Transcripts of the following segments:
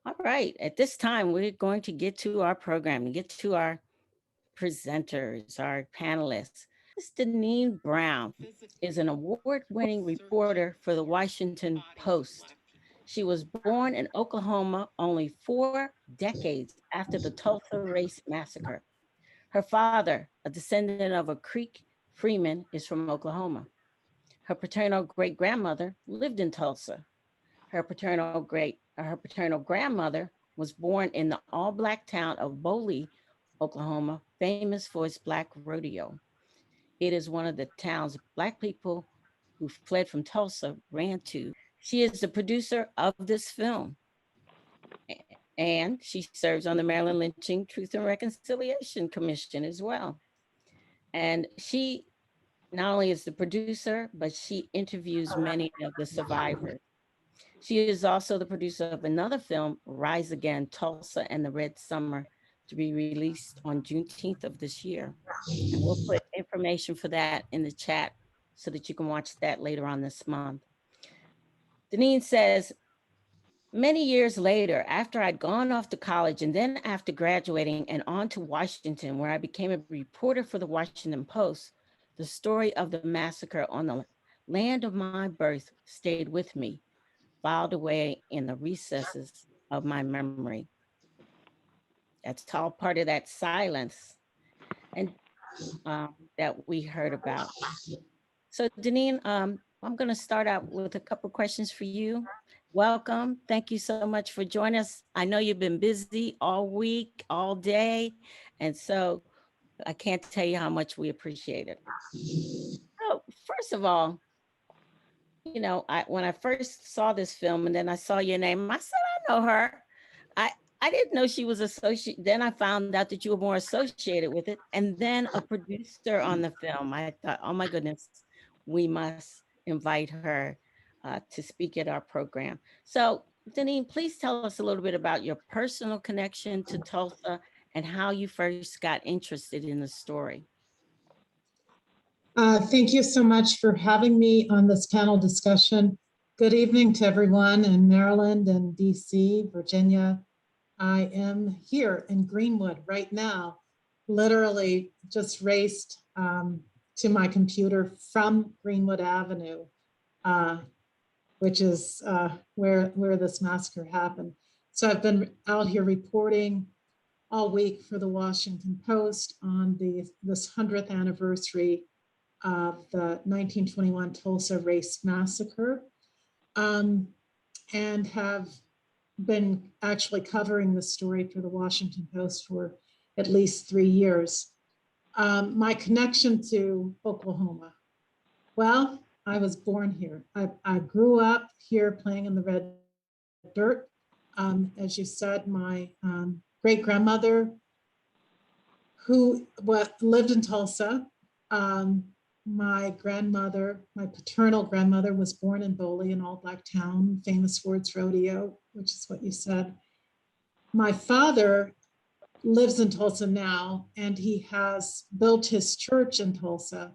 All right, at this time, we're going to get to our program and get to our presenters, our panelists. Ms. DeNeen Brown is an award-winning reporter for the Washington Post. She was born in Oklahoma only 4 decades after the Tulsa Race Massacre. Her father, a descendant of a Creek freeman, is from Oklahoma. Her paternal great-grandmother lived in Tulsa. Her paternal grandmother was born in the all-Black town of Boley, Oklahoma, famous for its Black rodeo. It is one of the towns Black people who fled from Tulsa ran to. She is the producer of this film, and she serves on the Maryland Lynching Truth and Reconciliation Commission as well. And she not only is the producer, but she interviews many of the survivors. She is also the producer of another film, Rise Again, Tulsa and the Red Summer, to be released on Juneteenth of this year. And we'll put information for that in the chat so that you can watch that later on this month. DeNeen says, many years later, after I'd gone off to college and then after graduating and on to Washington, where I became a reporter for the Washington Post, the story of the massacre on the land of my birth stayed with me, filed away in the recesses of my memory. That's all part of that silence and that we heard about. So DeNeen, I'm going to start out with a couple questions for you. Welcome. Thank you so much for joining us. I know you've been busy all week, all day, and so I can't tell you how much we appreciate it. So first of all, you know, when I first saw this film and then I saw your name, I said, I know her. I didn't know she was associated. Then I found out that you were more associated with it. And then a producer on the film. I thought, oh my goodness, we must invite her to speak at our program. So DeNeen, please tell us a little bit about your personal connection to Tulsa and how you first got interested in the story. Thank you so much for having me on this panel discussion. Good evening to everyone in Maryland and DC, Virginia. I am here in Greenwood right now, literally just raced to my computer from Greenwood Avenue, which is where this massacre happened. So I've been out here reporting all week for the Washington Post on this 100th anniversary of the 1921 Tulsa Race Massacre, and have been actually covering the story for the Washington Post for at least 3 years. My connection to Oklahoma. Well, I was born here. I grew up here playing in the red dirt. As you said, my great-grandmother who lived in Tulsa. My paternal grandmother was born in Boley, an all-Black town, famous for its rodeo, which is what you said. My father lives in Tulsa now, and he has built his church in Tulsa.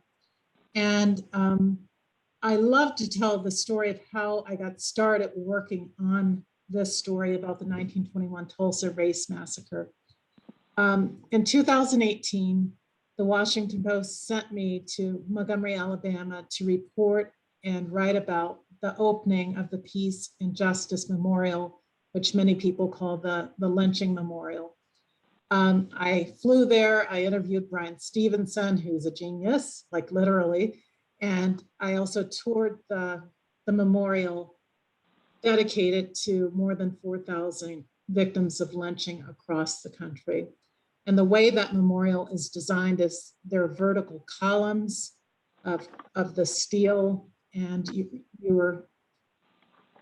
And I love to tell the story of how I got started working on this story about the 1921 Tulsa Race Massacre. In 2018, the Washington Post sent me to Montgomery, Alabama to report and write about the opening of the Peace and Justice Memorial, which many people call the Lynching Memorial. I flew there, I interviewed Marshall Stevenson, who's a genius, like literally, and I also toured the memorial dedicated to more than 4,000 victims of lynching across the country. And the way that memorial is designed is there are vertical columns of the steel, and you were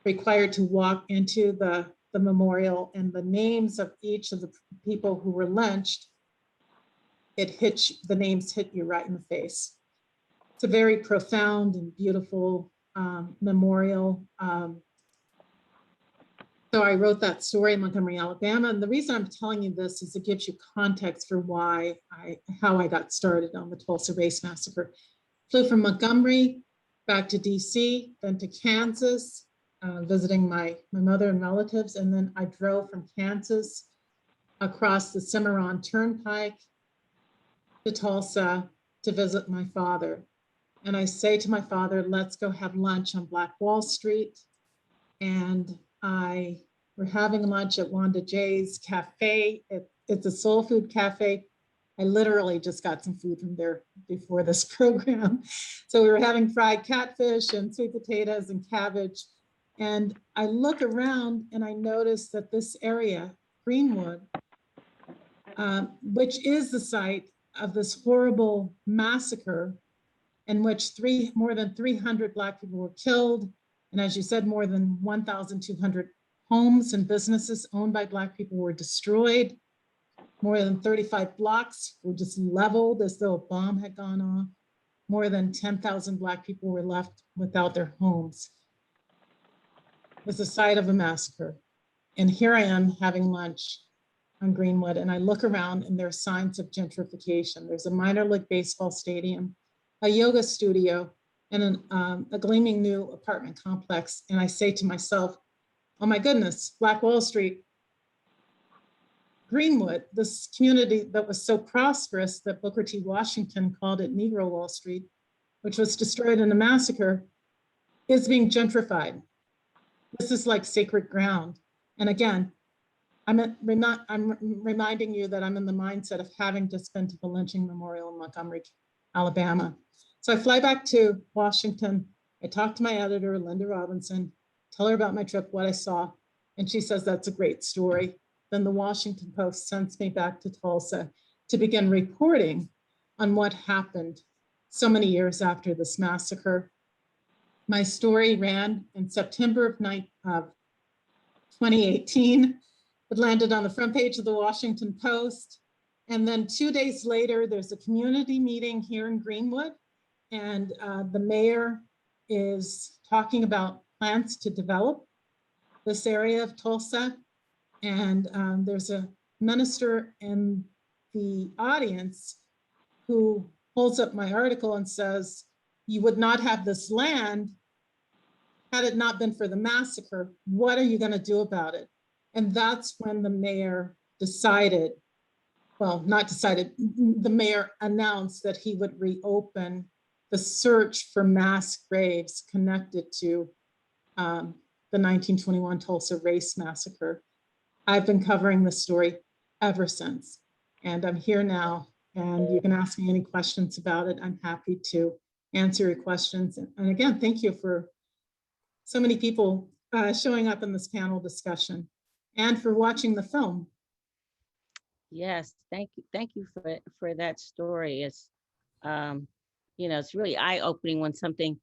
required to walk into the memorial, and the names of each of the people who were lynched, the names hit you right in the face. It's a very profound and beautiful memorial. So I wrote that story in Montgomery, Alabama. And the reason I'm telling you this is it gives you context for how I got started on the Tulsa Race Massacre. Flew from Montgomery back to DC, then to Kansas, visiting my mother and relatives. And then I drove from Kansas across the Cimarron Turnpike to Tulsa to visit my father. And I say to my father, let's go have lunch on Black Wall Street. And we're having lunch at Wanda J's Cafe. It's a soul food cafe. I literally just got some food from there before this program. So we were having fried catfish and sweet potatoes and cabbage. And I look around and I notice that this area, Greenwood, which is the site of this horrible massacre in which more than 300 Black people were killed. And as you said, more than 1,200 homes and businesses owned by Black people were destroyed. More than 35 blocks were just leveled as though a bomb had gone off. More than 10,000 Black people were left without their homes. It was the site of a massacre. And here I am having lunch on Greenwood, and I look around and there are signs of gentrification. There's a minor league baseball stadium, a yoga studio, and a gleaming new apartment complex. And I say to myself, oh my goodness, Black Wall Street, Greenwood, this community that was so prosperous that Booker T. Washington called it Negro Wall Street, which was destroyed in a massacre, is being gentrified. This is like sacred ground. And again, I'm reminding you that I'm in the mindset of having just been to the Lynching Memorial in Montgomery, Alabama. So I fly back to Washington. I talk to my editor, Linda Robinson, tell her about my trip, what I saw. And she says, that's a great story. Then the Washington Post sends me back to Tulsa to begin reporting on what happened so many years after this massacre. My story ran in September of 2018. It landed on the front page of the Washington Post. And then 2 days later, there's a community meeting here in Greenwood. And the mayor is talking about plans to develop this area of Tulsa. And there's a minister in the audience who holds up my article and says, you would not have this land had it not been for the massacre. What are you going to do about it? And that's when the mayor decided, well, not decided, the mayor announced that he would reopen the search for mass graves connected to the 1921 Tulsa Race Massacre. I've been covering this story ever since, and I'm here now, and you can ask me any questions about it. I'm happy to answer your questions. And again, thank you for so many people showing up in this panel discussion and for watching the film. Yes, thank you for that story. It's it's really eye-opening when something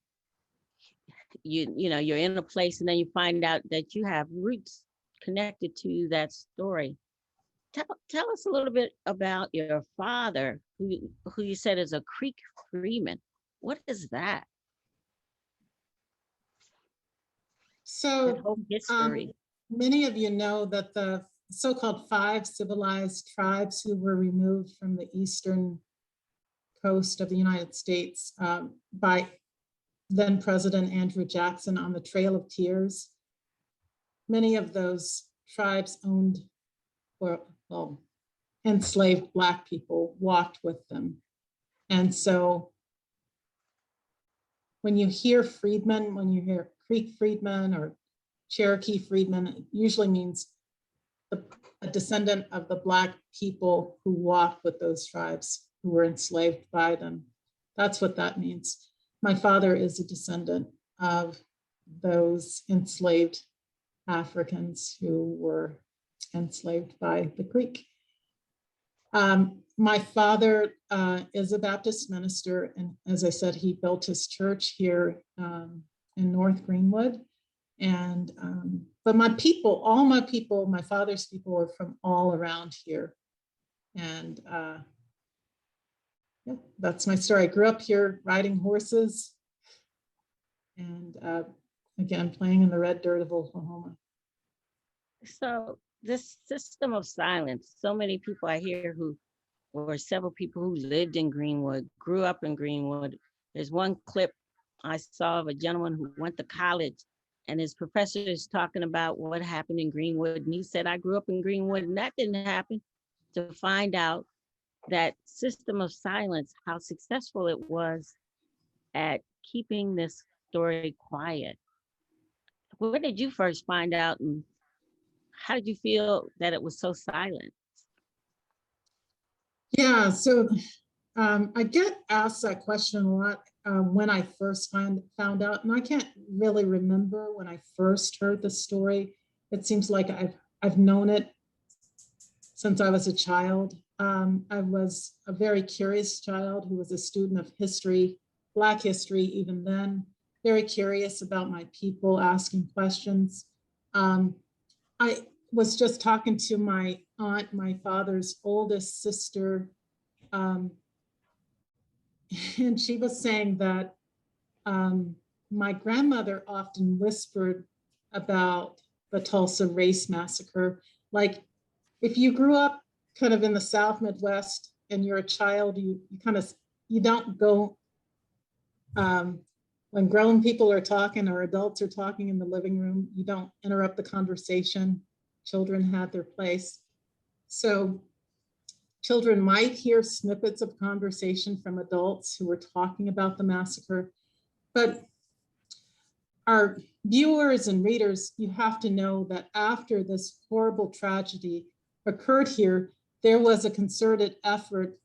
you're in a place and then you find out that you have roots connected to that story. Tell us a little bit about your father, who you said is a Creek freeman. What is that? So that whole history. Many of you know that the so-called 5 civilized tribes who were removed from the eastern coast of the United States by then President Andrew Jackson on the Trail of Tears. Many of those tribes owned, well, enslaved Black people, walked with them. And so when you hear freedmen, when you hear Creek freedmen or Cherokee freedmen, it usually means a descendant of the Black people who walked with those tribes, who were enslaved by them. That's what that means. My father is a descendant of those enslaved Africans who were enslaved by the Creek. My father is a Baptist minister, and as I said, he built his church here in North Greenwood. And but my people, all my people, my father's people are from all around here. And yeah, that's my story. I grew up here riding horses and again, playing in the red dirt of Oklahoma. So this system of silence, so many people I hear or several people who lived in Greenwood, grew up in Greenwood. There's one clip I saw of a gentleman who went to college and his professor is talking about what happened in Greenwood. And he said, I grew up in Greenwood and that didn't happen, to find out that system of silence, how successful it was at keeping this story quiet. Where did you first find out, and how did you feel that it was so silent? Yeah, so I get asked that question a lot when I first found out, and I can't really remember when I first heard the story. It seems like I've known it since I was a child. I was a very curious child who was a student of history, Black history, even then, very curious about my people, asking questions. I was just talking to my aunt, my father's oldest sister, um, and she was saying that my grandmother often whispered about the Tulsa Race Massacre. Like, if you grew up kind of in the South Midwest and you're a child, you kind of, you don't go, um, when grown people are talking or adults are talking in the living room, you don't interrupt the conversation. Children had their place. So children might hear snippets of conversation from adults who were talking about the massacre, but our viewers and readers, you have to know that after this horrible tragedy occurred here, there was a concerted effort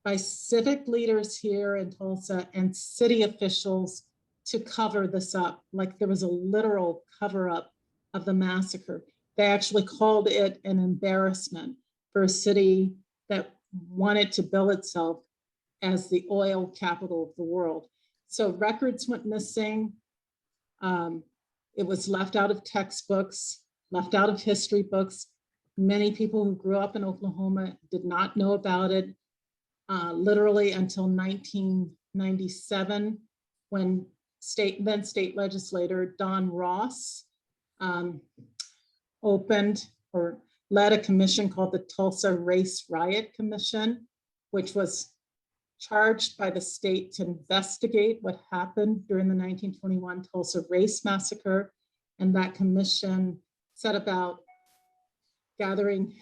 by civic leaders here in Tulsa and city officials to cover this up. Like, there was a literal cover up of the massacre. They actually called it an embarrassment for a city that wanted to bill itself as the oil capital of the world. So records went missing. Um, it was left out of textbooks, left out of history books. Many people who grew up in Oklahoma did not know about it, literally until 1997, when then state legislator Don Ross um, opened or led a commission called the Tulsa Race Riot Commission, which was charged by the state to investigate what happened during the 1921 Tulsa Race Massacre. And that commission set about gathering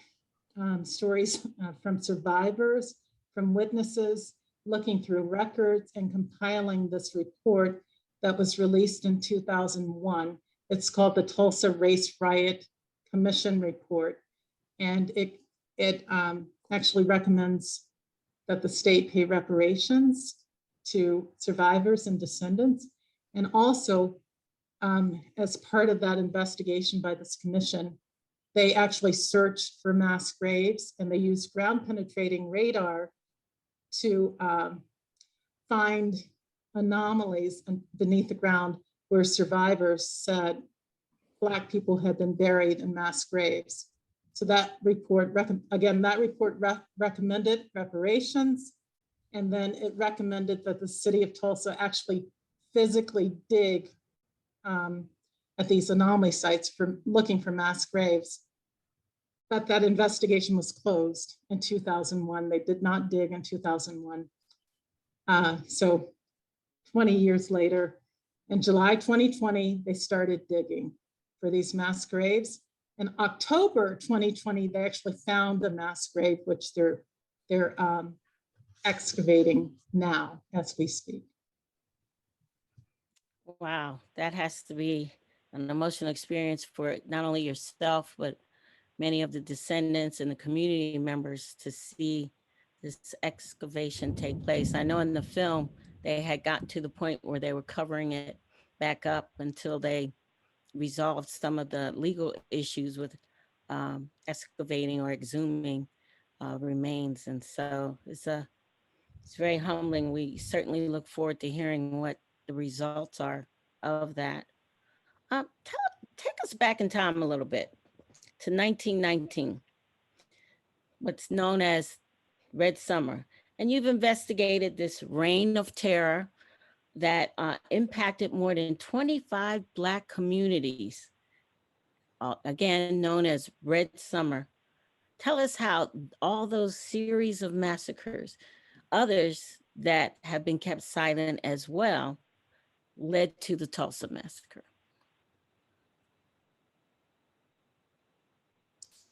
stories from survivors, from witnesses, looking through records and compiling this report that was released in 2001. It's called the Tulsa Race Riot Commission Report. And it actually recommends that the state pay reparations to survivors and descendants. And also, as part of that investigation by this commission, they actually searched for mass graves, and they used ground penetrating radar to find anomalies beneath the ground where survivors said Black people had been buried in mass graves. So that report, recommended reparations, and then it recommended that the city of Tulsa actually physically dig at these anomaly sites for looking for mass graves. But that investigation was closed in 2001. They did not dig in 2001. So 20 years later, in July 2020, they started digging for these mass graves. In October 2020, they actually found a mass grave, which they're excavating now as we speak. Wow, that has to be an emotional experience for not only yourself, but many of the descendants and the community members to see this excavation take place. I know in the film, they had gotten to the point where they were covering it back up until they resolved some of the legal issues with excavating or exhuming remains. And so it's very humbling. We certainly look forward to hearing what the results are of that. Take us back in time a little bit to 1919, what's known as Red Summer. And you've investigated this reign of terror that impacted more than 25 Black communities, again known as Red Summer. Tell us how all those series of massacres, others that have been kept silent as well, led to the Tulsa Massacre.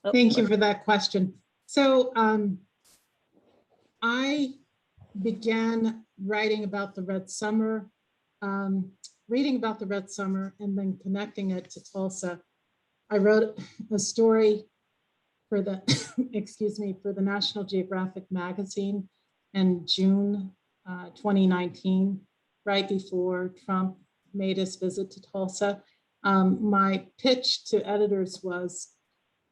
Oh, Thank you for that question. So I began writing about the Red Summer, reading about the Red Summer, and then connecting it to Tulsa. I wrote a story for the, excuse me, for the National Geographic magazine in June 2019, right before Trump made his visit to Tulsa. My pitch to editors was,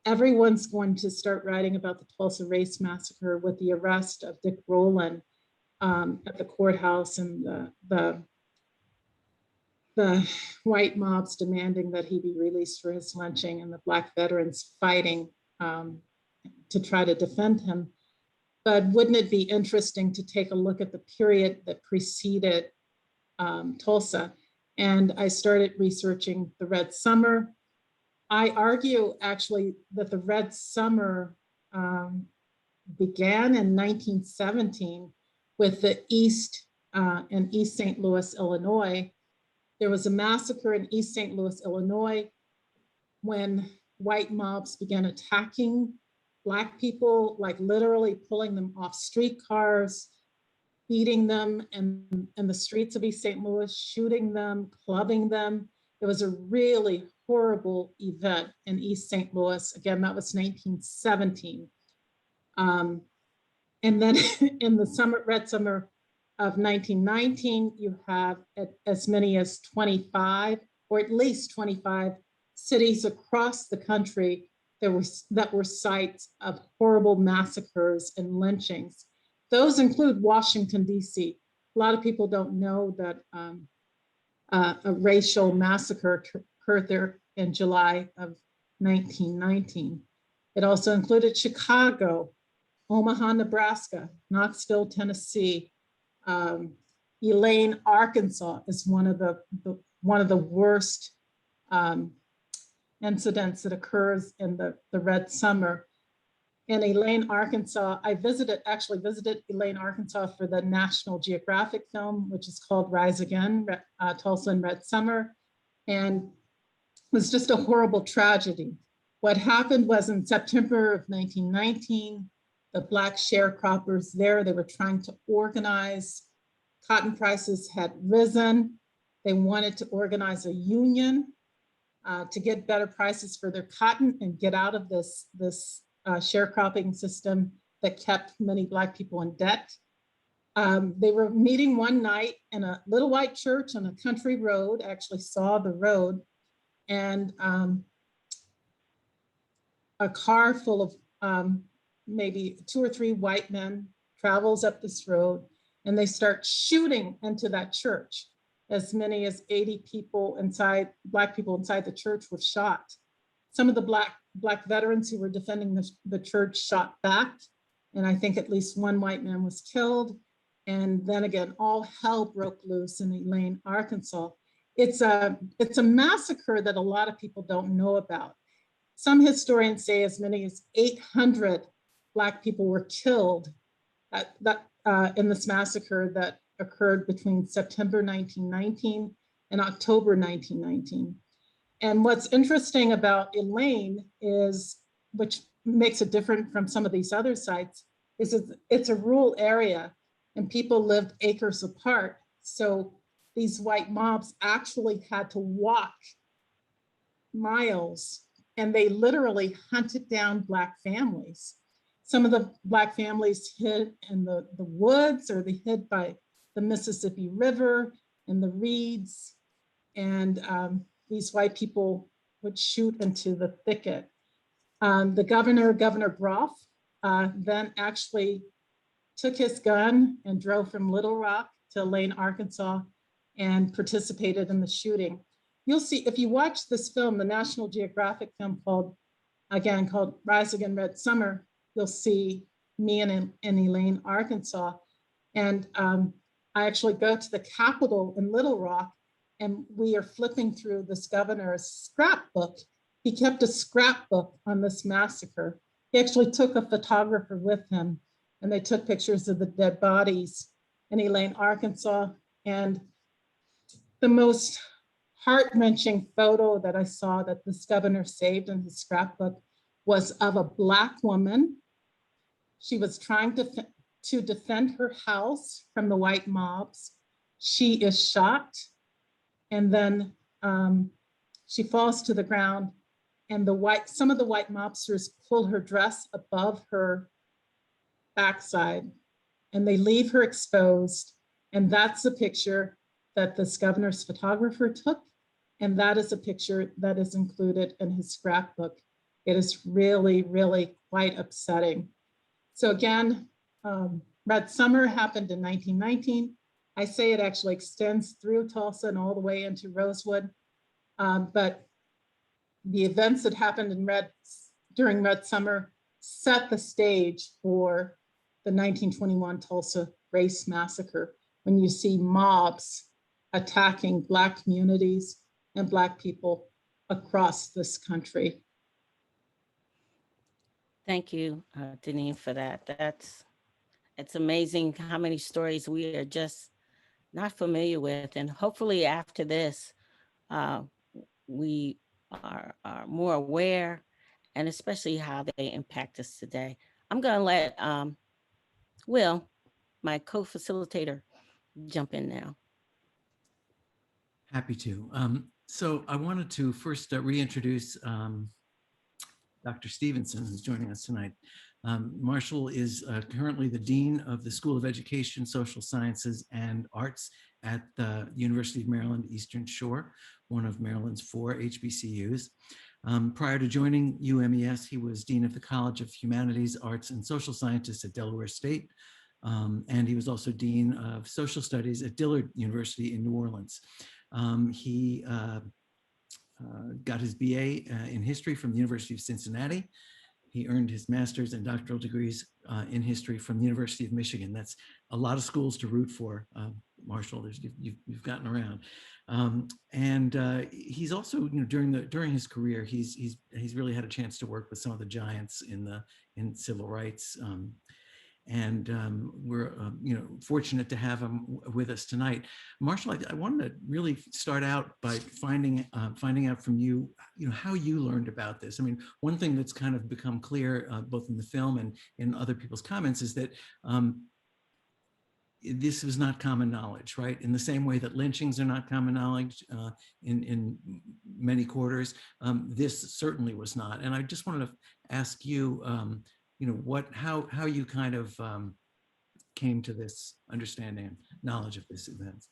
everyone's going to start writing about the Tulsa Race Massacre with the arrest of Dick Rowland at the courthouse and the white mobs demanding that he be released for his lynching and the Black veterans fighting to try to defend him. But wouldn't it be interesting to take a look at the period that preceded Tulsa? And I started researching the Red Summer. I argue actually that the Red Summer began in 1917 with the East in East St. Louis, Illinois. There was a massacre in East St. Louis, Illinois, when white mobs began attacking Black people, like literally pulling them off streetcars, beating them in the streets of East St. Louis, shooting them, clubbing them. It was a really horrible event in East St. Louis. Again, that was 1917. And then in the Red Summer of 1919, you have as many as 25, or at least 25 cities across the country that were sites of horrible massacres and lynchings. Those include Washington, D.C. A lot of people don't know that a racial massacre occurred there in July of 1919. It also included Chicago, Omaha, Nebraska, Knoxville, Tennessee. Elaine, Arkansas is one of the worst incidents that occurs in the Red Summer. In Elaine, Arkansas, I actually visited Elaine, Arkansas for the National Geographic film, which is called Rise Again, Tulsa and Red Summer. And it was just a horrible tragedy. What happened was in September of 1919, the Black sharecroppers there, they were trying to organize. Cotton prices had risen. They wanted to organize a union to get better prices for their cotton and get out of this sharecropping system that kept many Black people in debt. They were meeting one night in a little white church on a country road. I actually saw the road, and a car full of maybe 2 or 3 white men travels up this road, and they start shooting into that church. As many as 80 people inside, Black people inside the church were shot. Some of the Black veterans who were defending the church shot back, and I think at least 1 white man was killed. And then again, all hell broke loose in Elaine, Arkansas. It's a massacre that a lot of people don't know about. Some historians say as many as 800 Black people were killed in this massacre that occurred between September 1919 and October 1919. And what's interesting about Elaine is, which makes it different from some of these other sites, is it's a rural area and people lived acres apart. So these white mobs actually had to walk miles, and they literally hunted down Black families. Some of the Black families hid in the woods, or they hid by the Mississippi River and the reeds. And these white people would shoot into the thicket. The Governor Groff, then actually took his gun and drove from Little Rock to Elaine, Arkansas, and participated in the shooting. You'll see, if you watch this film, the National Geographic film called Rise Again, Red Summer, you'll see me in Elaine, Arkansas. And I actually go to the Capitol in Little Rock, and we are flipping through this governor's scrapbook. He kept a scrapbook on this massacre. He actually took a photographer with him, and they took pictures of the dead bodies in Elaine, Arkansas. And the most heart-wrenching photo that I saw that this governor saved in his scrapbook was of a Black woman. She was trying to defend her house from the white mobs. She is shot, and then she falls to the ground, and some of the white mobsters pull her dress above her backside, and they leave her exposed. And that's a picture that this governor's photographer took, and that is a picture that is included in his scrapbook. It is really, really quite upsetting. So again, Red Summer happened in 1919. I say it actually extends through Tulsa and all the way into Rosewood. But the events that happened during Red Summer set the stage for the 1921 Tulsa Race Massacre, when you see mobs attacking Black communities and Black people across this country. Thank you, DeNeen, for that. It's amazing how many stories we are just not familiar with. And hopefully after this, we are more aware, and especially how they impact us today. I'm going to let Will, my co-facilitator, jump in now. Happy to. So I wanted to first reintroduce Dr. Stevenson, who's joining us tonight. Marshall is currently the Dean of the School of Education, Social Sciences, and Arts at the University of Maryland Eastern Shore, one of Maryland's 4 HBCUs. Prior to joining UMES, he was Dean of the College of Humanities, Arts, and Social Sciences at Delaware State. And he was also Dean of Social Studies at Dillard University in New Orleans. He got his BA in history from the University of Cincinnati. He earned his master's and doctoral degrees in history from the University of Michigan. That's a lot of schools to root for, Marshall. You've gotten around, and he's also, during his career, he's really had a chance to work with some of the giants in civil rights. And we're fortunate to have him with us tonight. Marshall, I wanted to really start out by finding out from you, how you learned about this. I mean, one thing that's kind of become clear both in the film and in other people's comments is that this was not common knowledge, right? In the same way that lynchings are not common knowledge in many quarters, this certainly was not. And I just wanted to ask you, how you kind of came to this understanding and knowledge of this event.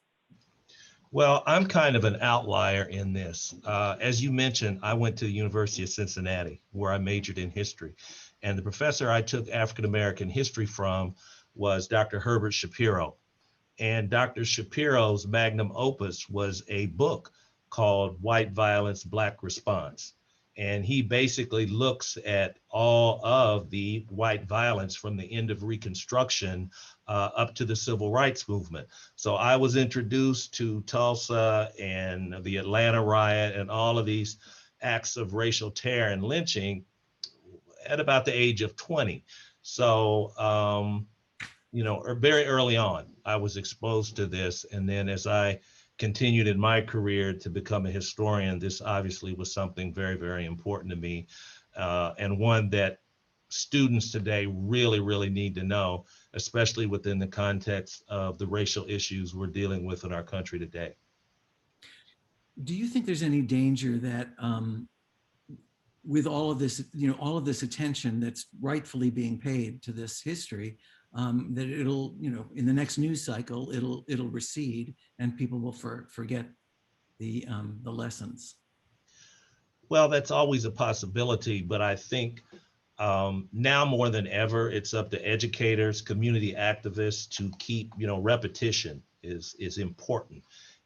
Well, I'm kind of an outlier in this. As you mentioned, I went to the University of Cincinnati, where I majored in history. And the professor I took African-American history from was Dr. Herbert Shapiro. And Dr. Shapiro's magnum opus was a book called White Violence, Black Response. And he basically looks at all of the white violence from the end of Reconstruction up to the Civil Rights Movement. So I was introduced to Tulsa and the Atlanta riot and all of these acts of racial terror and lynching at about the age of 20. So, very early on, I was exposed to this. And then as I continued in my career to become a historian, this obviously was something very, very important to me, and one that students today really, really need to know, especially within the context of the racial issues we're dealing with in our country today. Do you think there's any danger that with all of this, all of this attention that's rightfully being paid to this history, that it'll, in the next news cycle, it'll recede and people will forget the lessons? Well, that's always a possibility, but I think now more than ever, it's up to educators, community activists to keep, repetition is important.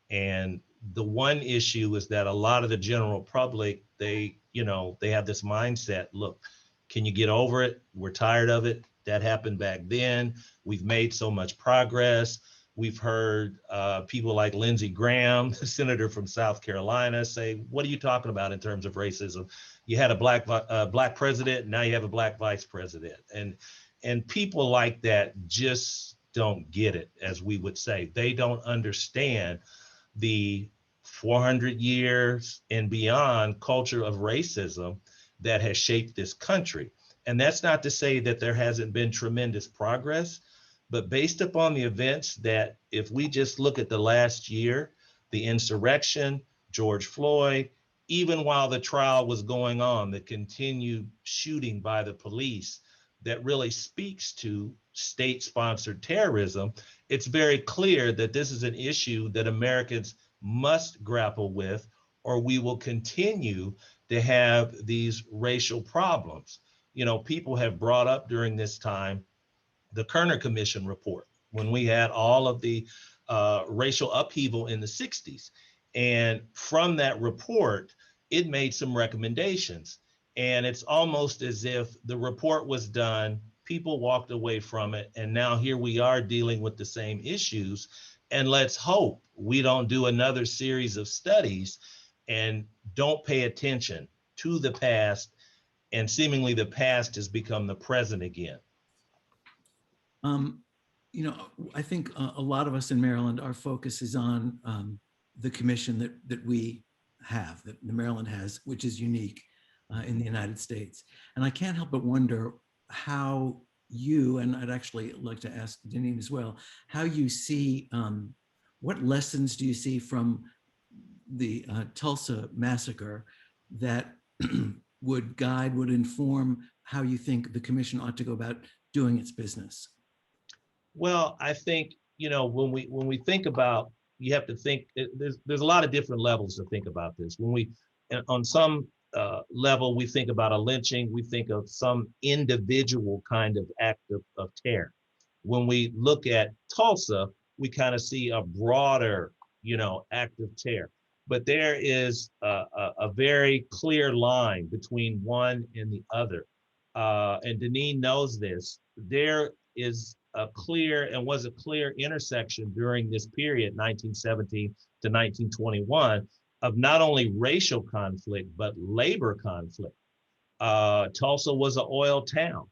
And the one issue is that a lot of the general public, they have this mindset, look, can you get over it? We're tired of it. That happened back then. We've made so much progress. We've heard people like Lindsey Graham, the senator from South Carolina, say, what are you talking about in terms of racism? You had a black president, now you have a black vice president. And people like that just don't get it, as we would say. They don't understand the 400 years and beyond culture of racism that has shaped this country. And that's not to say that there hasn't been tremendous progress, but based upon the events that, if we just look at the last year, the insurrection, George Floyd, even while the trial was going on, the continued shooting by the police that really speaks to state-sponsored terrorism, it's very clear that this is an issue that Americans must grapple with, or we will continue to have these racial problems. You know, people have brought up during this time the Kerner Commission report, when we had all of the racial upheaval in the 60s. And from that report, it made some recommendations. And it's almost as if the report was done, people walked away from it, and now here we are dealing with the same issues. And let's hope we don't do another series of studies and don't pay attention to the past, and seemingly the past has become the present again. You know, I think a lot of us in Maryland, our focus is on the commission that we have, that Maryland has, which is unique in the United States. And I can't help but wonder how you, and I'd actually like to ask DeNeen as well, how you see, what lessons do you see from the Tulsa Massacre that would guide, would inform how you think the commission ought to go about doing its business? Well, I think, you know, when we think about, you have to think, there's a lot of different levels to think about this. When we, on some level, we think about a lynching, we think of some individual kind of act of terror. When we look at Tulsa, we kind of see a broader, you know, act of terror. But there is a very clear line between one and the other. And DeNeen knows this. There is a clear, and was a clear intersection during this period, 1917 to 1921, of not only racial conflict, but labor conflict. Tulsa was an oil town.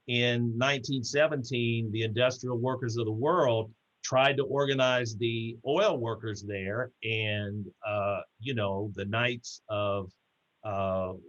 In 1917, the industrial workers of the world tried to organize the oil workers there, and you know, the Knights of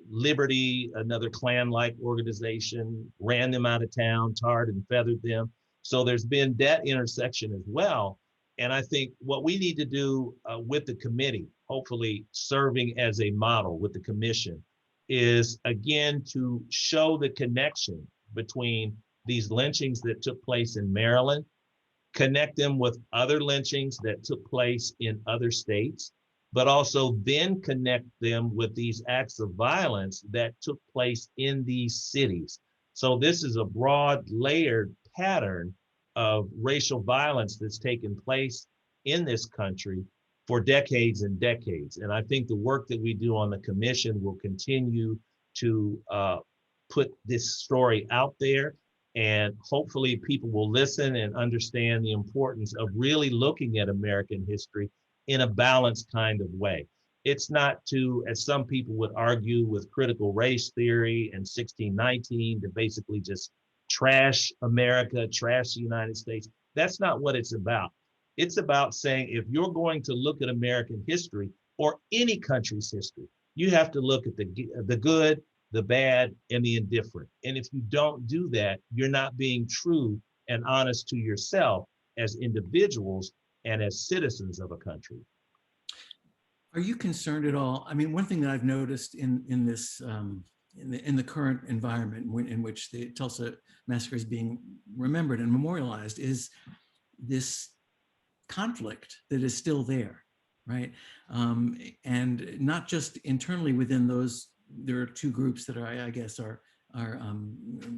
Liberty, another Klan-like organization, ran them out of town, tarred and feathered them. So there's been that intersection as well. And I think what we need to do with the committee, hopefully serving as a model with the commission, is again to show the connection between these lynchings that took place in Maryland, connect them with other lynchings that took place in other states, but also then connect them with these acts of violence that took place in these cities. So this is a broad, layered pattern of racial violence that's taken place in this country for decades and decades. And I think the work that we do on the commission will continue to put this story out there, and hopefully people will listen and understand the importance of really looking at American history in a balanced kind of way. It's not to, as some people would argue with critical race theory and 1619, to basically just trash America, trash the United States. That's not what it's about. It's about saying, if you're going to look at American history or any country's history, you have to look at the good, the bad, and the indifferent. And if you don't do that, you're not being true and honest to yourself as individuals and as citizens of a country. Are you concerned at all? I mean, one thing that I've noticed in this, in the current environment in which the Tulsa Massacre is being remembered and memorialized, is this conflict that is still there, right? And not just internally within those. There are two groups that are, I guess, are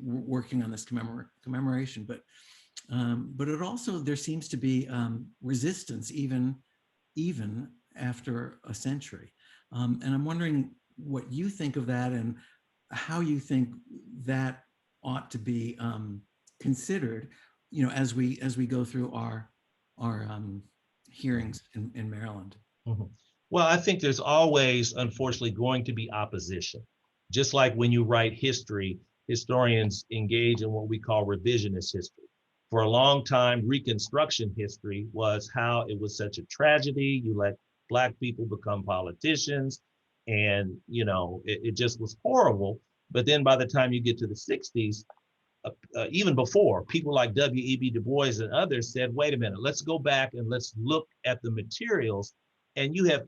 working on this commemoration, but it also, there seems to be resistance even after a century. And I'm wondering what you think of that and how you think that ought to be considered, you know, as we go through our hearings in Maryland. Mm-hmm. Well, I think there's always, unfortunately, going to be opposition. Just like when you write history, historians engage in what we call revisionist history. For a long time, Reconstruction history was how it was such a tragedy. You let Black people become politicians. And, you know, it just was horrible. But then by the time you get to the 60s, even before, people like W.E.B. Du Bois and others said, wait a minute, let's go back and let's look at the materials. And you have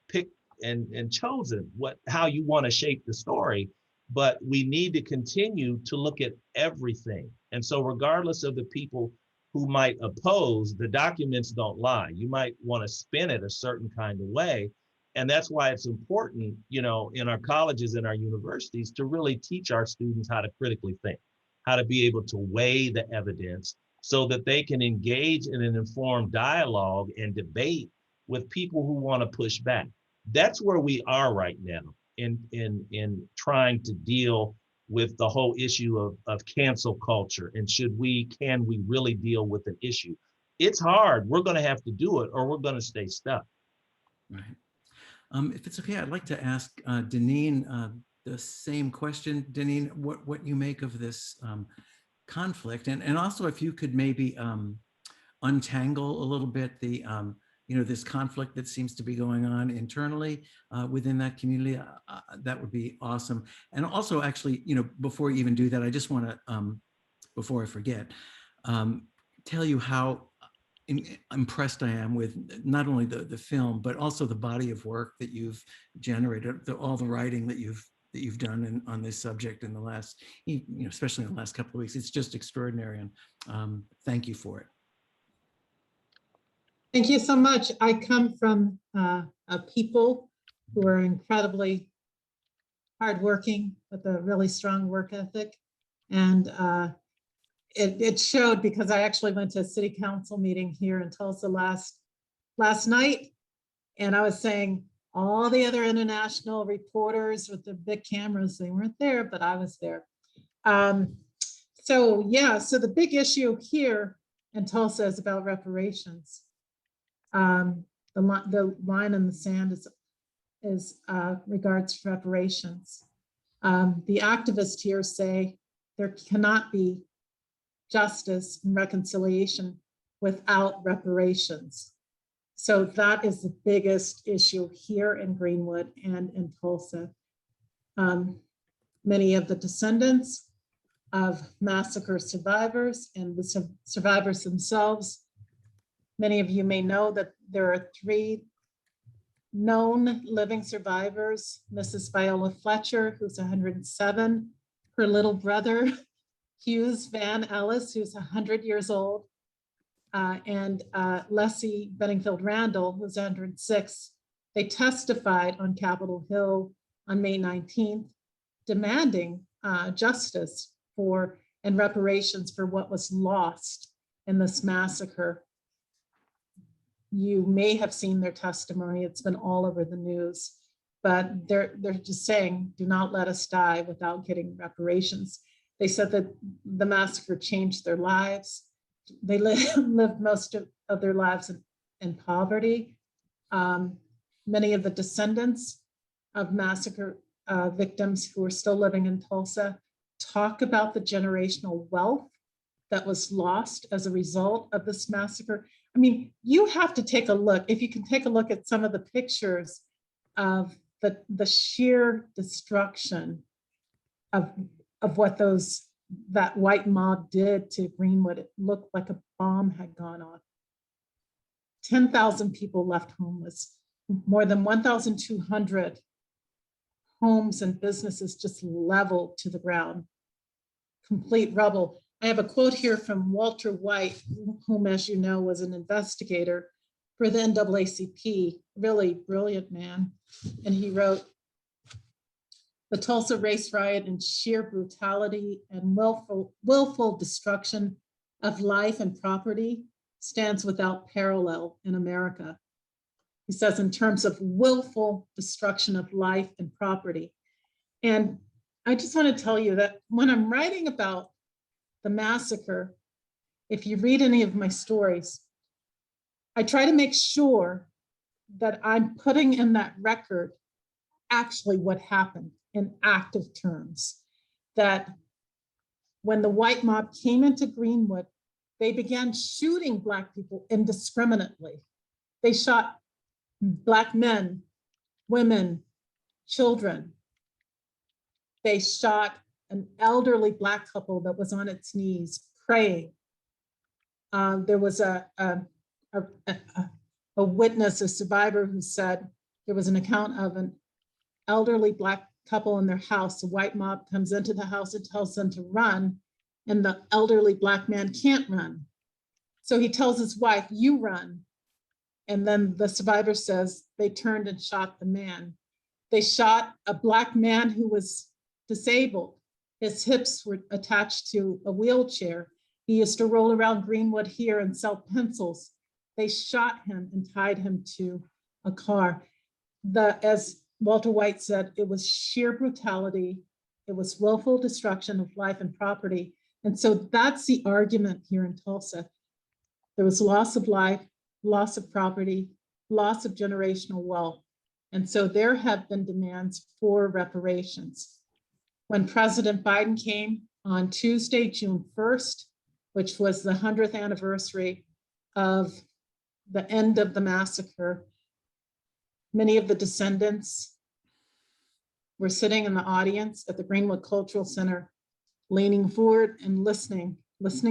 picked and chosen how you want to shape the story, but we need to continue to look at everything. And so regardless of the people who might oppose, the documents don't lie. You might want to spin it a certain kind of way. And that's why it's important, you know, in our colleges and our universities to really teach our students how to critically think, how to be able to weigh the evidence so that they can engage in an informed dialogue and debate with people who want to push back. That's where we are right now in trying to deal with the whole issue of cancel culture and can we really deal with an issue? It's hard. We're going to have to do it or we're going to stay stuck. Right. If it's okay, I'd like to ask DeNeen the same question. DeNeen, what you make of this conflict, and also if you could maybe untangle a little bit the you know, this conflict that seems to be going on internally within that community, that would be awesome. And also, actually, you know, before you even do that, I just want to, before I forget, tell you how impressed I am with not only the film, but also the body of work that you've generated, all the writing that you've done on this subject in the last, you know, especially in the last couple of weeks. It's just extraordinary, and thank you for it. Thank you so much. I come from a people who are incredibly hardworking with a really strong work ethic. And it showed because I actually went to a city council meeting here in Tulsa last night. And I was saying all the other international reporters with the big cameras, they weren't there, but I was there. So yeah, so the big issue here in Tulsa is about reparations. The line in the sand is regards reparations. The activists here say there cannot be justice and reconciliation without reparations. So that is the biggest issue here in Greenwood and in Tulsa. Many of the descendants of massacre survivors and the survivors themselves, many of you may know that there are 3 known living survivors. Mrs. Viola Fletcher, who's 107, her little brother, Hughes Van Ellis, who's 100 years old, and Leslie Benningfield Randall, who's 106. They testified on Capitol Hill on May 19th, demanding justice and reparations for what was lost in this massacre. You may have seen their testimony. It's been all over the news, but they're just saying, do not let us die without getting reparations. They said that the massacre changed their lives. They lived most of their lives in poverty. Many of the descendants of massacre victims who are still living in Tulsa talk about the generational wealth that was lost as a result of this massacre. I mean, you have to take a look, if you can take a look at some of the pictures of the sheer destruction of what that white mob did to Greenwood. It looked like a bomb had gone off. 10,000 people left homeless, more than 1,200 homes and businesses just leveled to the ground, complete rubble. I have a quote here from Walter White, whom, as you know, was an investigator for the NAACP, really brilliant man. And he wrote, "The Tulsa Race Riot in sheer brutality and willful destruction of life and property stands without parallel in America." He says, in terms of willful destruction of life and property. And I just want to tell you that when I'm writing about the massacre, if you read any of my stories, I try to make sure that I'm putting in that record actually what happened in active terms. That when the white mob came into Greenwood, they began shooting Black people indiscriminately. They shot Black men, women, children. They shot an elderly Black couple that was on its knees praying. There was a witness, a survivor, who said there was an account of an elderly Black couple in their house. A white mob comes into the house and tells them to run, and the elderly Black man can't run. So he tells his wife, "You run." And then the survivor says they turned and shot the man. They shot a Black man who was disabled. His hips were attached to a wheelchair. He used to roll around Greenwood here and sell pencils. They shot him and tied him to a car. As Walter White said, it was sheer brutality. It was willful destruction of life and property. And so that's the argument here in Tulsa. There was loss of life, loss of property, loss of generational wealth. And so there have been demands for reparations. When President Biden came on Tuesday, June 1st, which was the 100th anniversary of the end of the massacre, many of the descendants were sitting in the audience at the Greenwood Cultural Center, leaning forward and listening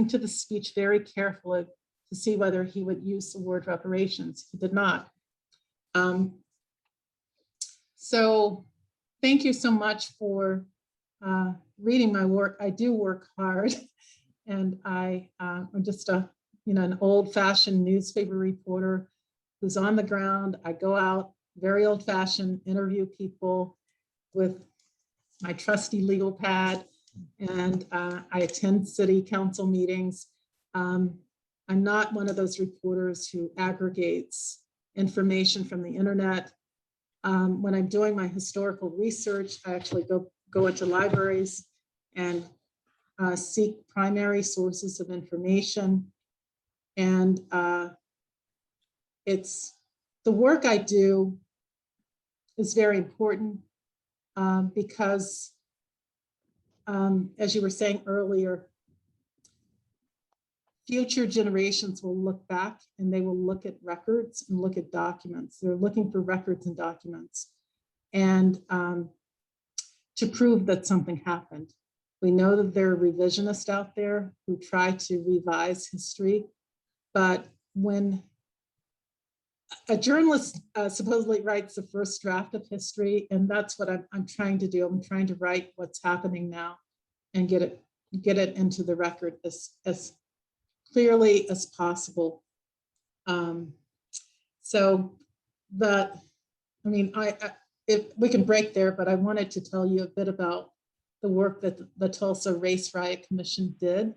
to the speech very carefully to see whether he would use the word reparations. He did not. So thank you so much for reading my work. I do work hard, and I'm just an old-fashioned newspaper reporter who's on the ground. I go out, very old-fashioned, interview people with my trusty legal pad, and I attend city council meetings. I'm not one of those reporters who aggregates information from the internet. When I'm doing my historical research, I actually go into libraries and seek primary sources of information. And the work I do is very important because, as you were saying earlier, future generations will look back and they will look at records and look at documents. They're looking for records and documents, and to prove that something happened. We know that there are revisionists out there who try to revise history, but when a journalist supposedly writes the first draft of history, and that's what I'm trying to do. I'm trying to write what's happening now and get it into the record as clearly as possible. If we can break there, but I wanted to tell you a bit about the work that the Tulsa Race Riot Commission did.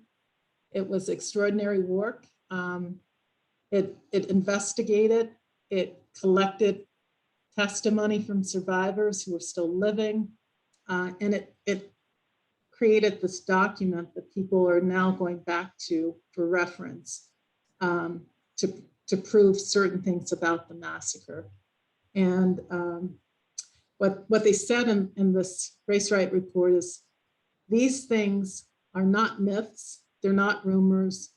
It was extraordinary work. It investigated, it collected testimony from survivors who are still living, and it created this document that people are now going back to for reference to prove certain things about the massacre. And what they said in this Race Riot report is, these things are not myths, they're not rumors,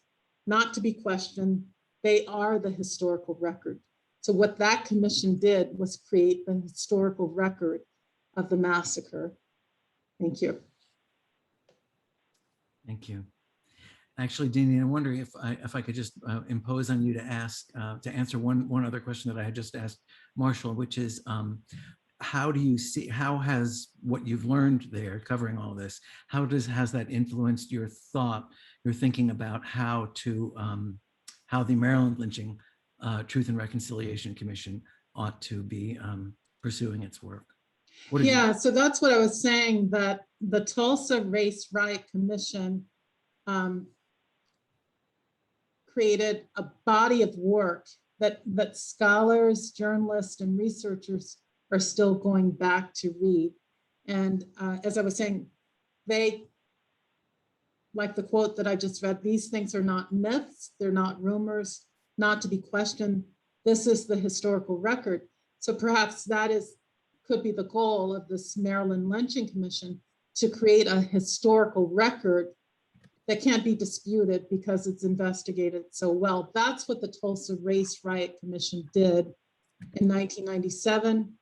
not to be questioned, they are the historical record. So what that commission did was create the historical record of the massacre. Thank you. Thank you. Actually, DeNeen, I'm wondering if I could just impose on you to answer one other question that I had just asked Marshall, which is, how do you see, how has what you've learned there covering all this, has that influenced your thinking about how the Maryland Lynching Truth and Reconciliation Commission ought to be pursuing its work? Yeah, so that's what I was saying, that the Tulsa Race Riot Commission created a body of work that scholars, journalists, and researchers are still going back to read. And as I was saying, they, like the quote that I just read, these things are not myths, they're not rumors, not to be questioned. This is the historical record. So perhaps that could be the goal of this Maryland Lynching Commission, to create a historical record that can't be disputed because it's investigated so well. That's what the Tulsa Race Riot Commission did in 1997.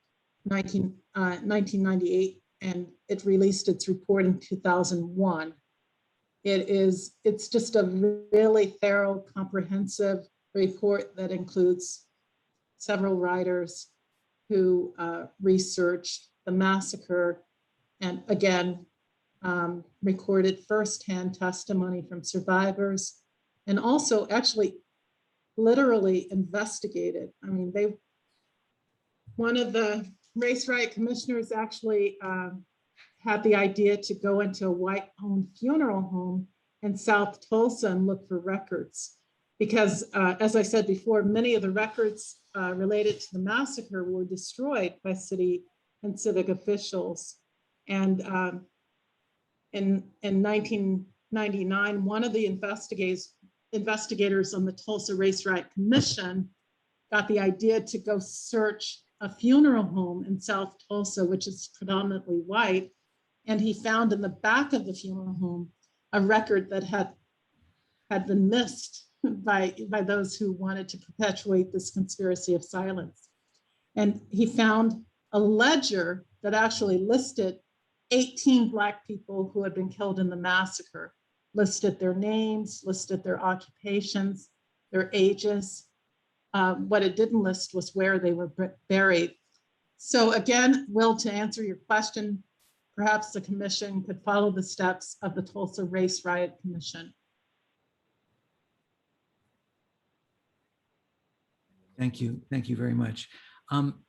1998, and it released its report in 2001. It's just a really thorough, comprehensive report that includes several writers who researched the massacre and again, recorded firsthand testimony from survivors and also actually literally investigated. I mean, one of the race riot commissioners actually had the idea to go into a white-owned funeral home in South Tulsa and look for records. Because as I said before, many of the records related to the massacre were destroyed by city and civic officials. And in 1999, one of the investigators on the Tulsa Race Riot Commission got the idea to go search a funeral home in South Tulsa, which is predominantly white. And he found in the back of the funeral home a record that had been missed by those who wanted to perpetuate this conspiracy of silence. And he found a ledger that actually listed 18 Black people who had been killed in the massacre, listed their names, listed their occupations, their ages. What it didn't list was where they were buried. So again, Will, to answer your question, perhaps the commission could follow the steps of the Tulsa Race Riot Commission. Thank you. Thank you very much.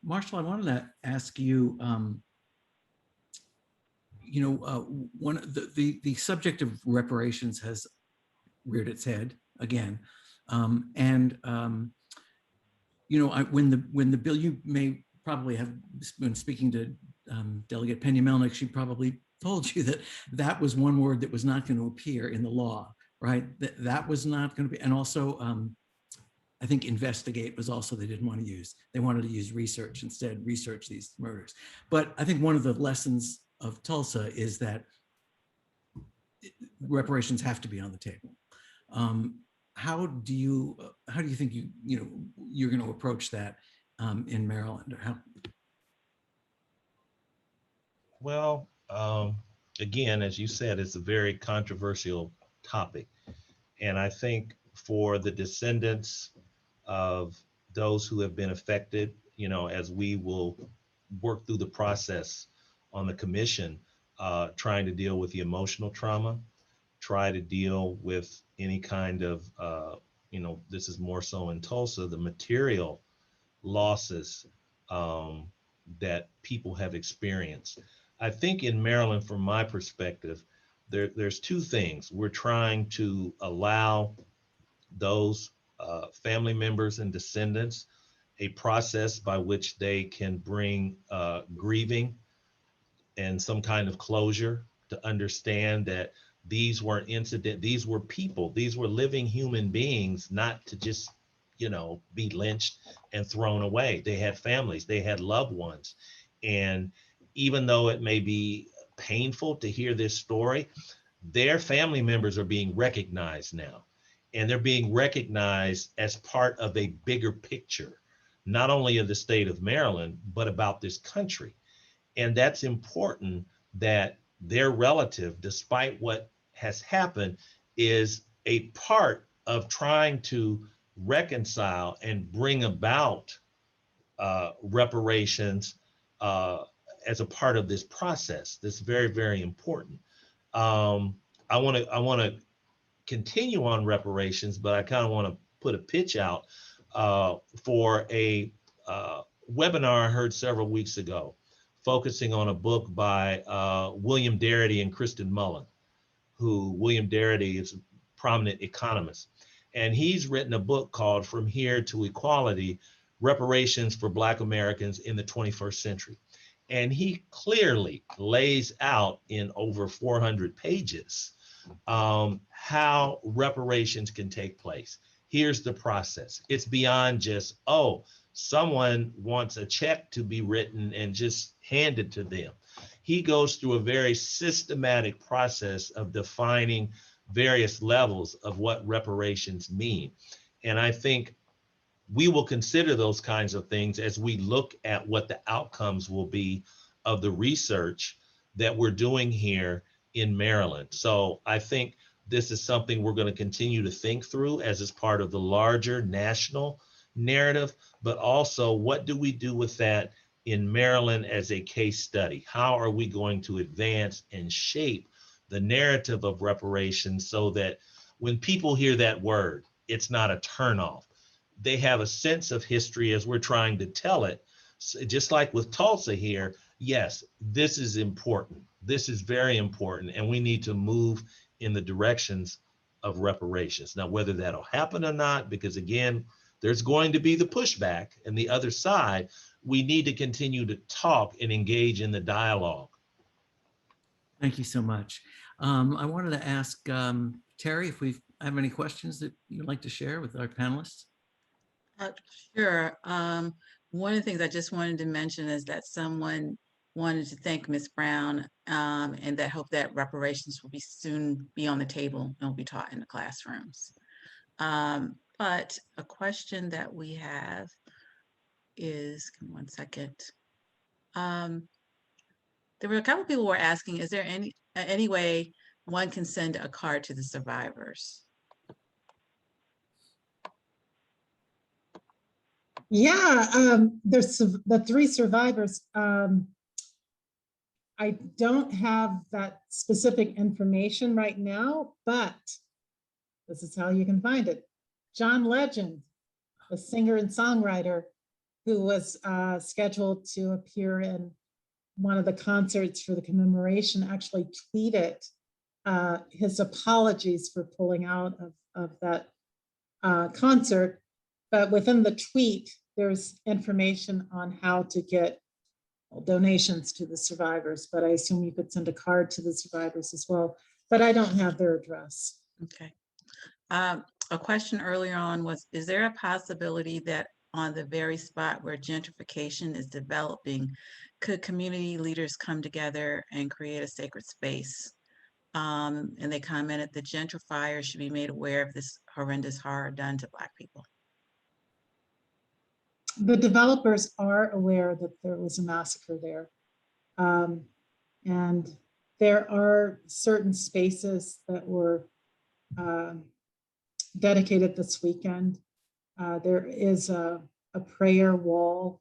Marshall, I wanted to ask you, one of the subject of reparations has reared its head again. When the bill, you may probably have been speaking to Delegate Pena Melnick, she probably told you that was one word that was not going to appear in the law, right? That was not going to be, and also I think investigate was also they didn't want to use. They wanted to use research instead, research these murders. But I think one of the lessons of Tulsa is that reparations have to be on the table. How do you think you're going to approach that in Maryland? Or how? Well, again, as you said, it's a very controversial topic. And I think for the descendants of those who have been affected, as we will work through the process on the commission, trying to deal with the emotional trauma, try to deal with any kind of, this is more so in Tulsa, the material losses that people have experienced. I think in Maryland, from my perspective, there's two things. We're trying to allow those family members and descendants a process by which they can bring grieving and some kind of closure to understand that these weren't these were people, these were living human beings, not to just, be lynched and thrown away. They had families, they had loved ones. And even though it may be painful to hear this story, their family members are being recognized now. And they're being recognized as part of a bigger picture, not only of the state of Maryland, but about this country. And that's important, that their relative, despite what has happened, is a part of trying to reconcile and bring about reparations as a part of this process. That's very, very important. I want to continue on reparations, but I kind of want to put a pitch out for a webinar I heard several weeks ago, focusing on a book by William Darity and Kristen Mullen, who William Darity is a prominent economist. And he's written a book called From Here to Equality, Reparations for Black Americans in the 21st Century. And he clearly lays out in over 400 pages how reparations can take place. Here's the process. It's beyond just, someone wants a check to be written and just handed to them. He goes through a very systematic process of defining various levels of what reparations mean. And I think we will consider those kinds of things as we look at what the outcomes will be of the research that we're doing here in Maryland. So I think this is something we're going to continue to think through as is part of the larger national narrative, but also what do we do with that in Maryland as a case study? How are we going to advance and shape the narrative of reparations so that when people hear that word, it's not a turnoff. They have a sense of history as we're trying to tell it. So just like with Tulsa here, yes, this is important. This is very important, and we need to move in the directions of reparations. Now, whether that'll happen or not, because again, there's going to be the pushback, and the other side, we need to continue to talk and engage in the dialogue. Thank you so much. I wanted to ask Terry if we have any questions that you'd like to share with our panelists. Sure. One of the things I just wanted to mention is that someone wanted to thank Ms. Brown and that hope that reparations will soon be on the table and will be taught in the classrooms. But a question that we have is, give me 1 second. There were a couple of people who were asking, is there any way one can send a card to the survivors? Yeah, there's the 3 survivors. I don't have that specific information right now, but this is how you can find it. John Legend, the singer and songwriter who was scheduled to appear in one of the concerts for the commemoration, actually tweeted his apologies for pulling out of that concert. But within the tweet, there's information on how to get donations to the survivors, but I assume you could send a card to the survivors as well, but I don't have their address. Okay. A question earlier on was, is there a possibility that on the very spot where gentrification is developing, could community leaders come together and create a sacred space? And they commented the gentrifiers should be made aware of this horrendous horror done to Black people. The developers are aware that there was a massacre there. And there are certain spaces that were dedicated this weekend. There is a prayer wall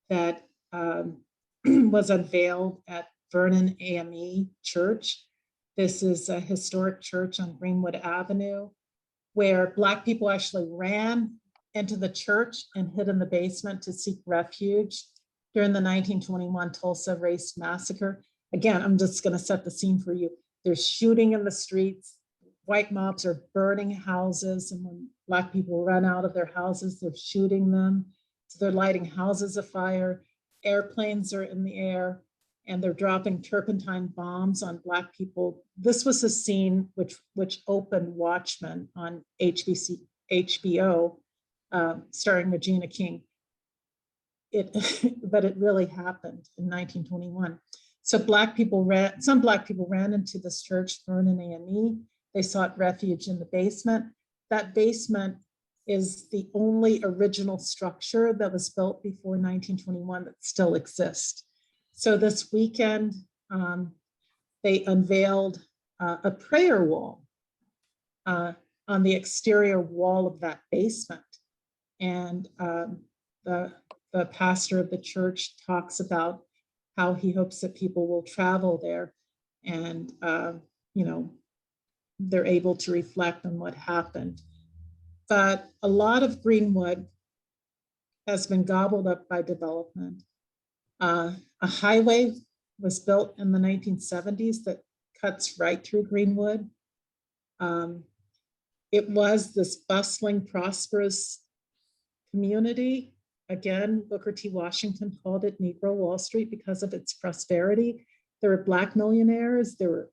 that was unveiled at Vernon AME Church. This is a historic church on Greenwood Avenue where Black people actually ran into the church and hid in the basement to seek refuge during the 1921 Tulsa Race Massacre. Again, I'm just going to set the scene for you. There's shooting in the streets. White mobs are burning houses, and when Black people run out of their houses, they're shooting them. So they're lighting houses afire. Airplanes are in the air, and they're dropping turpentine bombs on Black people. This was a scene which opened Watchmen on HBO, starring Regina King. But it really happened in 1921. So some Black people ran into this church, Vernon AME. They sought refuge in the basement. That basement is the only original structure that was built before 1921 that still exists. So this weekend, they unveiled a prayer wall on the exterior wall of that basement. And the pastor of the church talks about how he hopes that people will travel there and, they're able to reflect on what happened. But a lot of Greenwood has been gobbled up by development. A highway was built in the 1970s that cuts right through Greenwood. It was this bustling, prosperous community. Again, Booker T. Washington called it Negro Wall Street because of its prosperity. There were Black millionaires, there were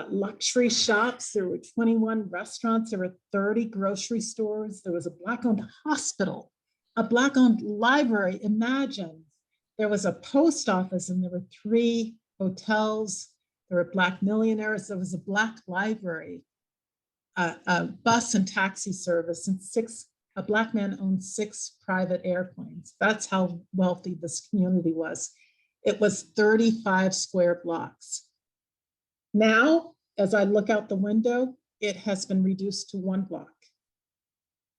luxury shops, there were 21 restaurants, there were 30 grocery stores, there was a Black-owned hospital, a Black-owned library. Imagine, there was a post office and there were 3 hotels, there were Black millionaires, there was a Black library, a bus and taxi service, and 6 a Black man owned 6 private airplanes. That's how wealthy this community was. It was 35 square blocks. Now, as I look out the window, it has been reduced to 1 block.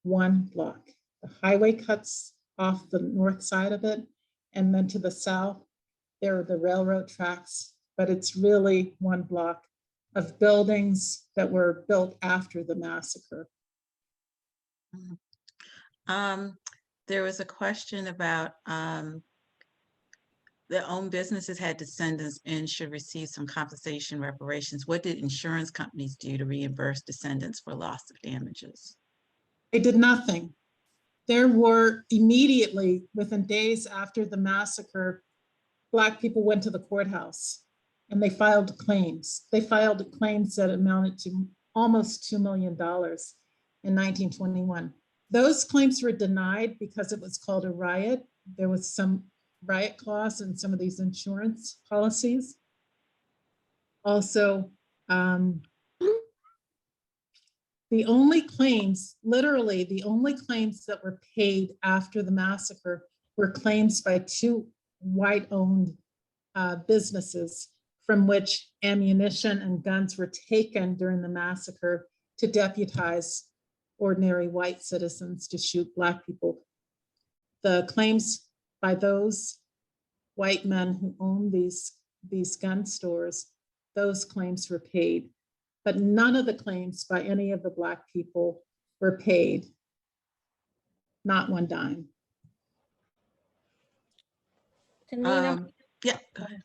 1 block. The highway cuts off the north side of it, and then to the south, there are the railroad tracks, but it's really 1 block of buildings that were built after the massacre. There was a question about their own businesses had descendants and should receive some compensation reparations. What did insurance companies do to reimburse descendants for loss of damages? They did nothing. There were immediately, within days after the massacre, Black people went to the courthouse and they filed claims. They filed claims that amounted to almost $2 million in 1921. Those claims were denied because it was called a riot. There was some riot clause in some of these insurance policies. Also, the only claims, literally the only claims that were paid after the massacre were claims by 2 white-owned businesses from which ammunition and guns were taken during the massacre to deputize ordinary white citizens to shoot Black people. The claims by those white men who owned these gun stores, those claims were paid, but none of the claims by any of the Black people were paid, not 1 dime. DeNeen, Yeah, go ahead.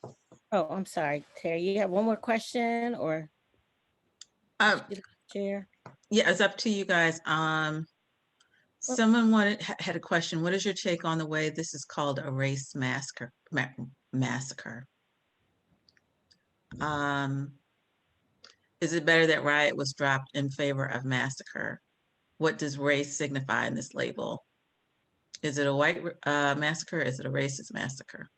oh, I'm sorry, Terry, you have one more question or Chair? Yeah, it's up to you guys. Someone had a question. What is your take on the way this is called a race massacre? Is it better that riot was dropped in favor of massacre? What does race signify in this label? Is it a white massacre? Is it a racist massacre?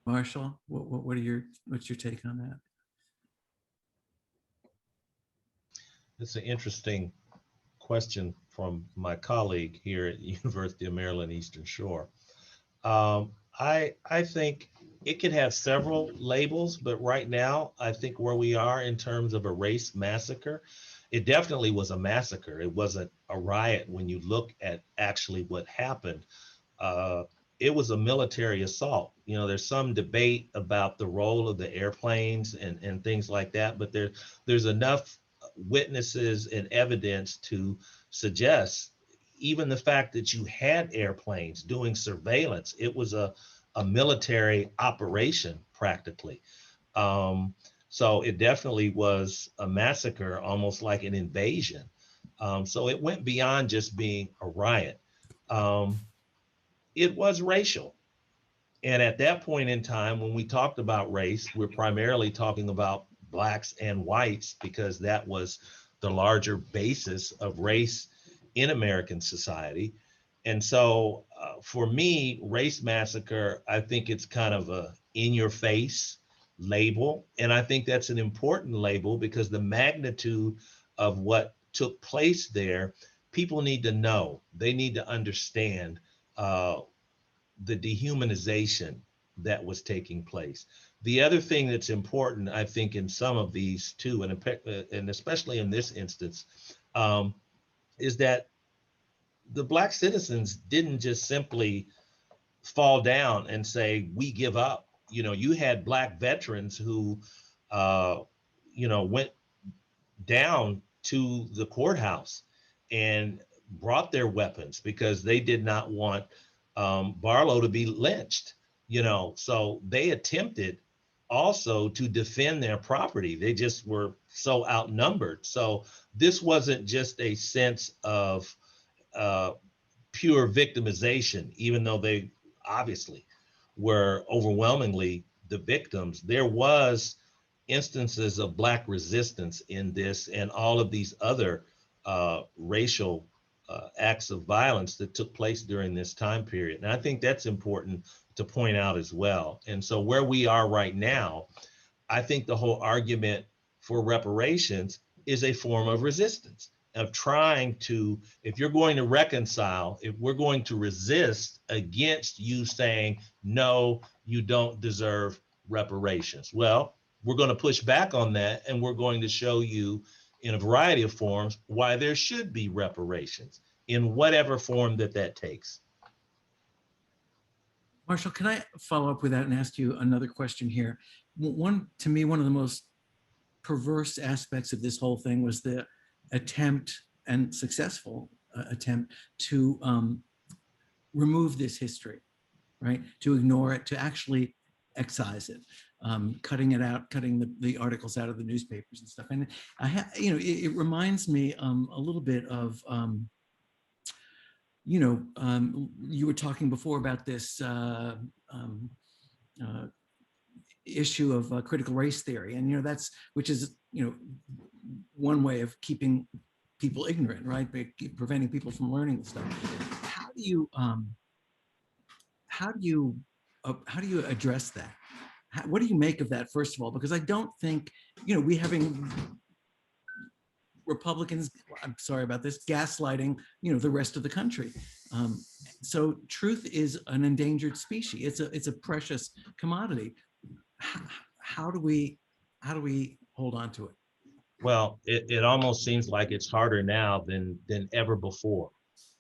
Marshall, what's your take on that? It's an interesting question from my colleague here at the University of Maryland Eastern Shore. I think it could have several labels, but right now, I think where we are in terms of a race massacre, it definitely was a massacre. It wasn't a riot when you look at actually what happened. It was a military assault. You know, there's some debate about the role of the airplanes and things like that, but there's enough witnesses and evidence to suggest even the fact that you had airplanes doing surveillance, it was a military operation practically. So it definitely was a massacre, almost like an invasion. So it went beyond just being a riot. It was racial. And at that point in time, when we talked about race, we're primarily talking about Blacks and whites because that was the larger basis of race in American society. And so for me, race massacre, I think it's kind of a in your face label. And I think that's an important label because the magnitude of what took place there, people need to know, they need to understand the dehumanization that was taking place. The other thing that's important, I think, in some of these too, and especially in this instance, is that the Black citizens didn't just simply fall down and say, we give up. You know, you had Black veterans who, went down to the courthouse and brought their weapons because they did not want Barlow to be lynched. So they attempted also to defend their property. They just were so outnumbered. So this wasn't just a sense of pure victimization, even though they obviously were overwhelmingly the victims. There was instances of Black resistance in this and all of these other racial acts of violence that took place during this time period. And I think that's important to point out as well. And so where we are right now, I think the whole argument for reparations is a form of resistance. of trying to, if you're going to reconcile, if we're going to resist against you saying, no, you don't deserve reparations. Well, we're going to push back on that, and we're going to show you in a variety of forms why there should be reparations in whatever form that that takes. Marshall, can I follow up with that and ask you another question here? To me, one of the most perverse aspects of this whole thing was the attempt, and successful attempt, to remove this history, right? To ignore it, to actually excise it, cutting it out, cutting the articles out of the newspapers and stuff. And it reminds me a little bit of, you were talking before about this issue of critical race theory, and which is one way of keeping people ignorant, right? Preventing people from learning this stuff. How do you address that? What do you make of that, first of all? Because I don't think we having Republicans, I'm sorry about this, gaslighting, the rest of the country. So truth is an endangered species. It's a precious commodity. How do we hold on to it? Well, it almost seems like it's harder now than ever before,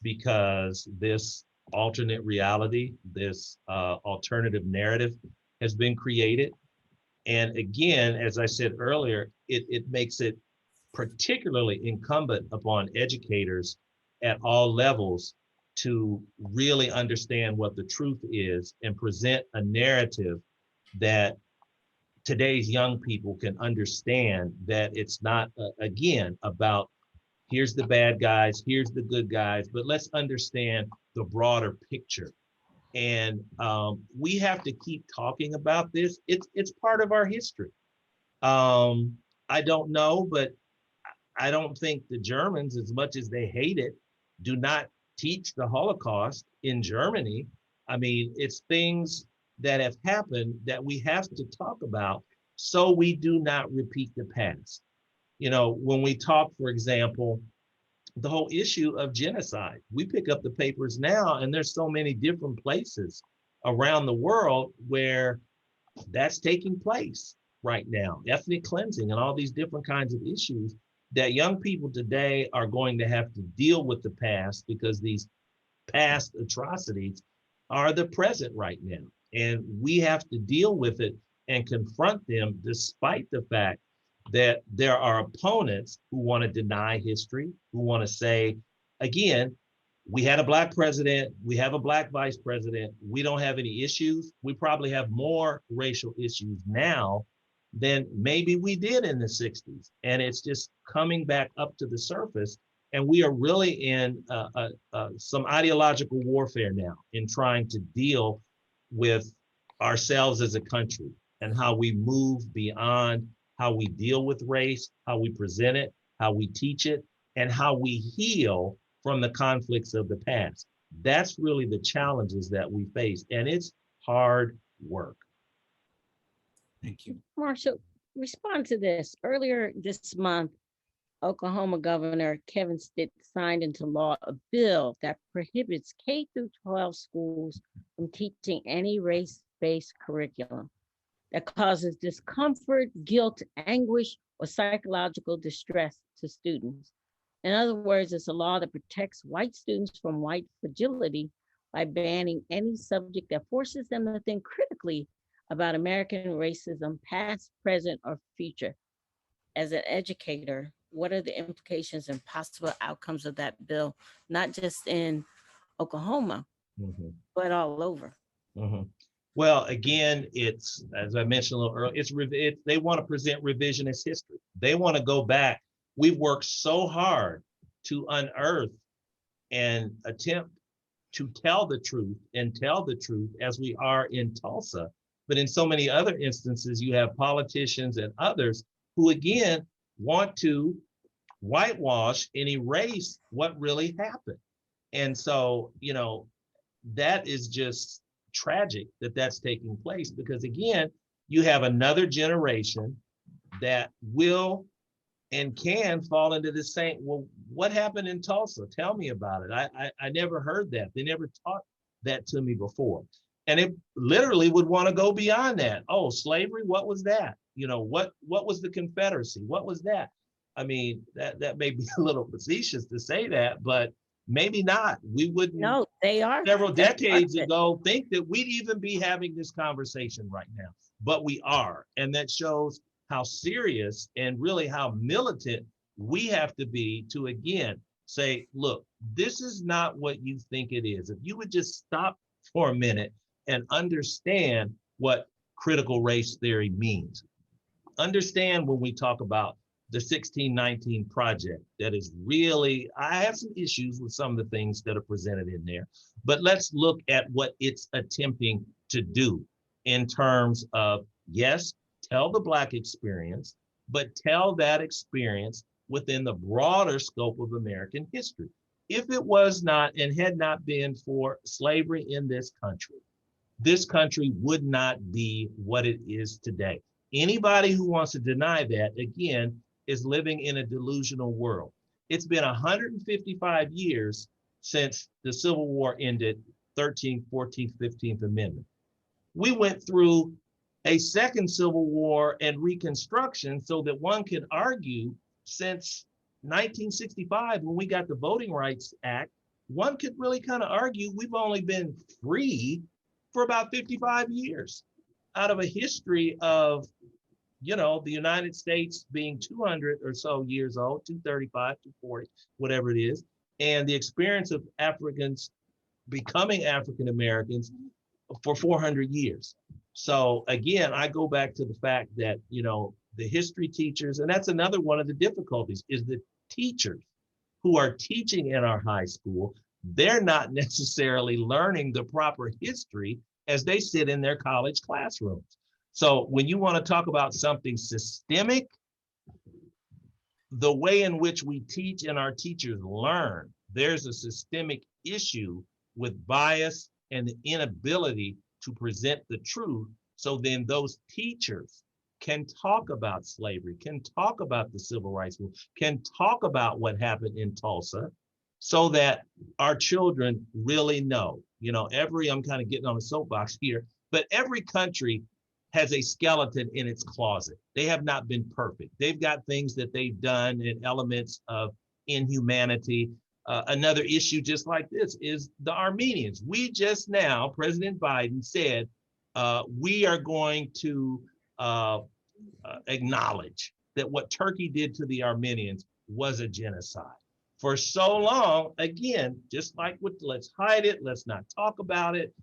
because this alternate reality, this alternative narrative has been created. And again, as I said earlier, it makes it particularly incumbent upon educators at all levels to really understand what the truth is and present a narrative that today's young people can understand, that it's not, again, about here's the bad guys, here's the good guys, but let's understand the broader picture. And we have to keep talking about this. It's part of our history. I don't know, but I don't think the Germans, as much as they hate it, do not teach the Holocaust in Germany. I mean, it's things that have happened that we have to talk about so we do not repeat the past. When we talk, for example, the whole issue of genocide, we pick up the papers now, and there's so many different places around the world where that's taking place right now, ethnic cleansing and all these different kinds of issues that young people today are going to have to deal with the past, because these past atrocities are the present right now. And we have to deal with it and confront them, despite the fact that there are opponents who want to deny history, who want to say, again, we had a Black president, we have a Black vice president, we don't have any issues. We probably have more racial issues now than maybe we did in the 60s. And it's just coming back up to the surface. And we are really in some ideological warfare now in trying to deal with ourselves as a country and how we move beyond how we deal with race, how we present it, how we teach it, and how we heal from the conflicts of the past. That's really the challenges that we face, and it's hard work. Thank you. Marshall, respond to this. Earlier this month, Oklahoma Governor Kevin Stitt signed into law a bill that prohibits K through 12 schools from teaching any race-based curriculum that causes discomfort, guilt, anguish, or psychological distress to students. In other words, it's a law that protects white students from white fragility by banning any subject that forces them to think critically about American racism, past, present, or future. As an educator, what are the implications and possible outcomes of that bill, not just in Oklahoma, but all over? Well, again, it's, as I mentioned a little earlier, they want to present revisionist history. They want to go back. We've worked so hard to unearth and attempt to tell the truth as we are in Tulsa. But in so many other instances, you have politicians and others who, again, want to whitewash and erase what really happened. And so, that is just tragic that that's taking place, because again, you have another generation that will and can fall into the same, well, what happened in Tulsa? Tell me about it. I never heard that. They never taught that to me before. And it literally would want to go beyond that. Oh, slavery, what was that? You know, what was the Confederacy? What was that? I mean, that may be a little facetious to say that, but maybe not. We wouldn't, No, they are. several That's part decades of it. ago, think that we'd even be having this conversation right now, but we are. And that shows how serious and really how militant we have to be to, again, say, look, this is not what you think it is. If you would just stop for a minute and understand what critical race theory means. Understand when we talk about the 1619 project, that is really, I have some issues with some of the things that are presented in there, but let's look at what it's attempting to do in terms of, yes, tell the Black experience, but tell that experience within the broader scope of American history. If it was not and had not been for slavery in this country would not be what it is today. Anybody who wants to deny that, again, is living in a delusional world. It's been 155 years since the Civil War ended, 13th, 14th, 15th Amendment. We went through a second Civil War and Reconstruction, so that one could argue since 1965, when we got the Voting Rights Act, one could really kind of argue we've only been free for about 55 years out of a history of, you know, the United States being 200 or so years old, 235, 240, whatever it is, and the experience of Africans becoming African Americans for 400 years. So again, I go back to the fact that, you know, the history teachers, and that's another one of the difficulties, is the teachers who are teaching in our high school, they're not necessarily learning the proper history as they sit in their college classrooms. So when you want to talk about something systemic, the way in which we teach and our teachers learn, there's a systemic issue with bias and the inability to present the truth. So then those teachers can talk about slavery, can talk about the civil rights movement, can talk about what happened in Tulsa, so that our children really know. You know, I'm kind of getting on a soapbox here, but every country has a skeleton in its closet. They have not been perfect. They've got things that they've done and elements of inhumanity. Another issue just like this is the Armenians. We just now, President Biden said, we are going to acknowledge that what Turkey did to the Armenians was a genocide. For so long, again, just like with let's hide it, let's not talk about it,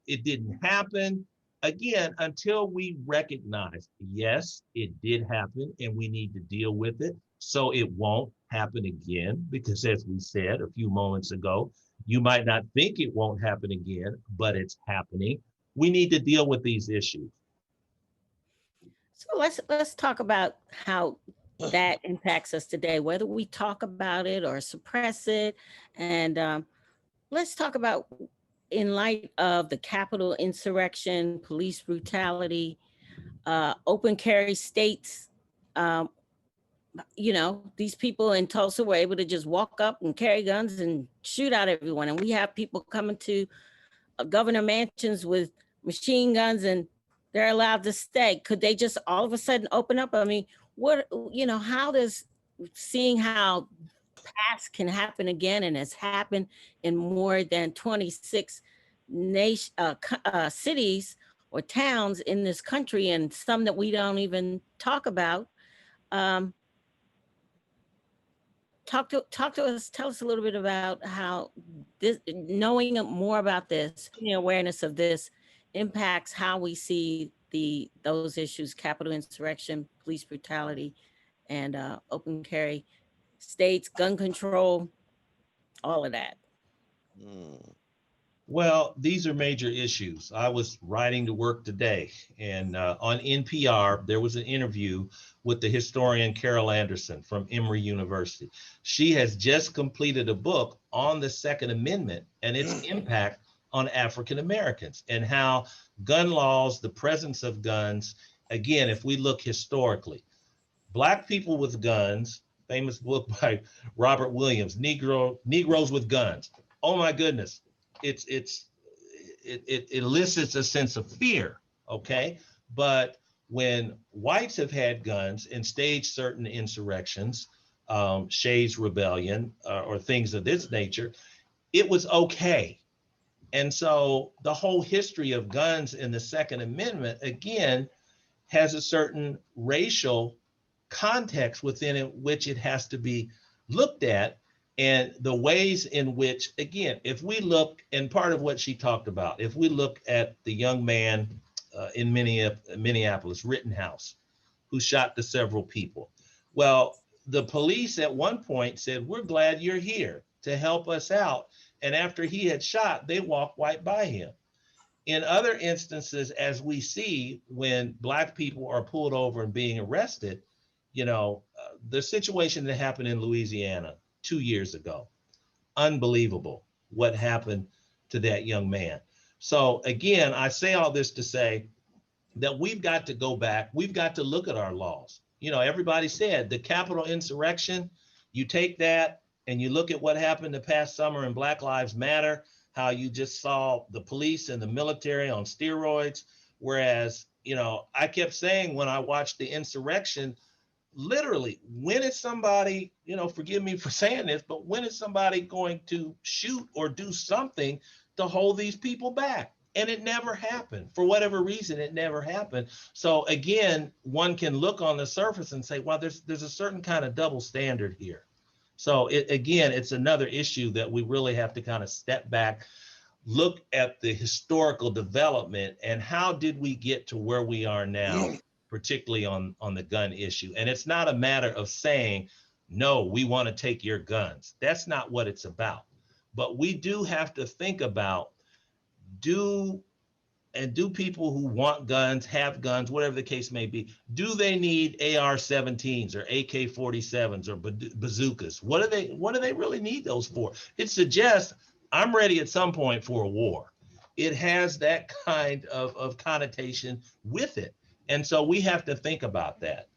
it didn't happen. Again, until we recognize, yes, it did happen and we need to deal with it so it won't happen again. Because as we said a few moments ago, you might not think it won't happen again, but it's happening. We need to deal with these issues. So let's talk about how that impacts us today, whether we talk about it or suppress it. And let's talk about, in light of the Capitol insurrection, police brutality, open carry states, you know, these people in Tulsa were able to just walk up and carry guns and shoot out everyone. And we have people coming to governor mansions with machine guns and they're allowed to stay. Could they just all of a sudden open up? I mean, what, you know, how does seeing how past can happen again and has happened in more than 26 cities or towns in this country, and some that we don't even talk about. Talk to us, tell us a little bit about how this, knowing more about this, the awareness of this impacts how we see those issues: Capitol insurrection, police brutality, and open carry states, gun control, all of that. Well, these are major issues. I was riding to work today, and on NPR, there was an interview with the historian Carol Anderson from Emory University. She has just completed a book on the Second Amendment and its impact on African Americans, and how gun laws, the presence of guns, again, if we look historically, Black People with Guns, famous book by Robert Williams, Negroes with Guns. Oh my goodness, it elicits a sense of fear, okay? But when whites have had guns and staged certain insurrections, Shays Rebellion, or things of this nature, it was okay. And so the whole history of guns in the Second Amendment, again, has a certain racial context within it, which it has to be looked at. And the ways in which, again, if we look, and part of what she talked about, if we look at the young man in Minneapolis, Rittenhouse, who shot the several people. Well, the police at one point said, "We're glad you're here to help us out." And after he had shot, they walked right by him. In other instances, as we see when Black people are pulled over and being arrested, the situation that happened in Louisiana 2 years ago, unbelievable what happened to that young man. So again, I say all this to say that we've got to go back. We've got to look at our laws. Everybody said the Capitol insurrection, you take that and you look at what happened the past summer in Black Lives Matter, how you just saw the police and the military on steroids. Whereas, I kept saying when I watched the insurrection, literally, when is somebody, forgive me for saying this, but when is somebody going to shoot or do something to hold these people back? And it never happened. For whatever reason, it never happened. So again, one can look on the surface and say, well, there's a certain kind of double standard here. So again, it's another issue that we really have to kind of step back, look at the historical development and how did we get to where we are now, particularly on the gun issue. And it's not a matter of saying, no, we want to take your guns. That's not what it's about. But we do have to think about, do people who want guns, have guns, whatever the case may be, do they need AR-17s or AK-47s or bazookas? What do they really need those for? It suggests I'm ready at some point for a war. It has that kind of connotation with it. And so we have to think about that.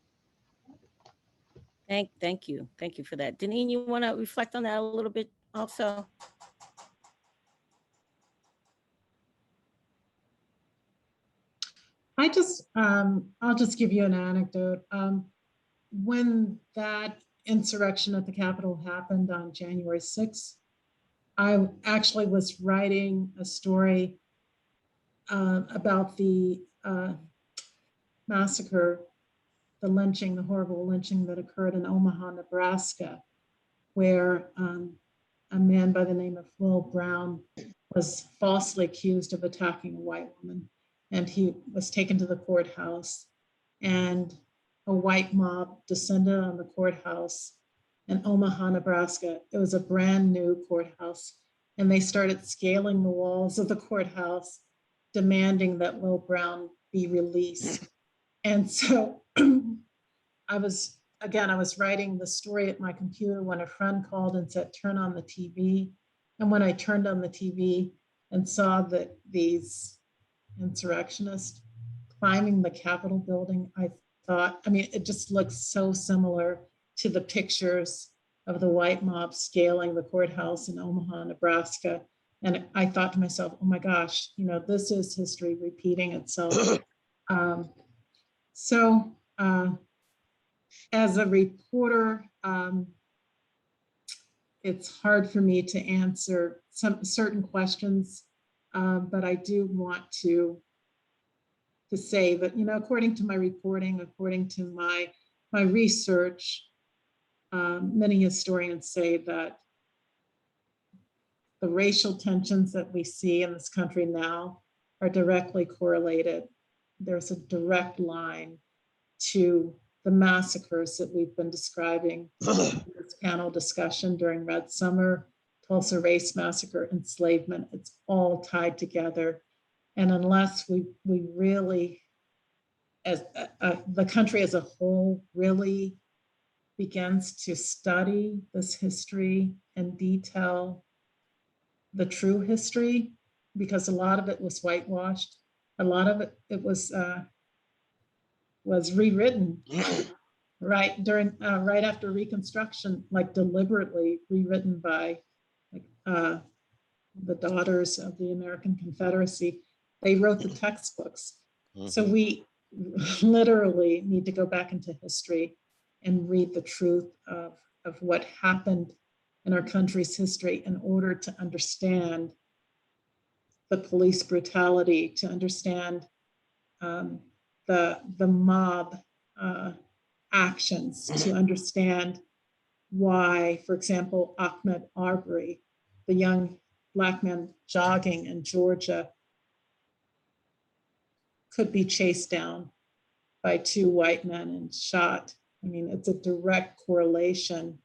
Thank you. Thank you for that. DeNeen, you want to reflect on that a little bit also? I'll just give you an anecdote. When that insurrection at the Capitol happened on January 6th, I actually was writing a story about the massacre, the horrible lynching that occurred in Omaha, Nebraska, where a man by the name of Will Brown was falsely accused of attacking a white woman. And he was taken to the courthouse, and a white mob descended on the courthouse in Omaha, Nebraska. It was a brand new courthouse, and they started scaling the walls of the courthouse, demanding that Will Brown be released. And so I was writing the story at my computer when a friend called and said, turn on the TV. And when I turned on the TV and saw that these insurrectionists climbing the Capitol building, I thought, it just looks so similar to the pictures of the white mob scaling the courthouse in Omaha, Nebraska. And I thought to myself, oh my gosh, this is history repeating itself. As a reporter, it's hard for me to answer some certain questions, but I do want to say that, according to my reporting, according to my research, many historians say that the racial tensions that we see in this country now are directly correlated. There's a direct line to the massacres that we've been describing in this panel discussion during Red Summer, Tulsa Race Massacre, enslavement. It's all tied together. And unless we really, as the country as a whole, really begins to study this history in detail, the true history, because a lot of it was whitewashed, a lot of it was rewritten right during right after Reconstruction, like deliberately rewritten by like the Daughters of the American Confederacy. They wrote the textbooks. So we literally need to go back into history and read the truth of what happened in our country's history in order to understand the police brutality, to understand the mob actions, to understand why, for example, Ahmaud Arbery, the young Black man jogging in Georgia, could be chased down by two white men and shot. I mean, it's a direct correlation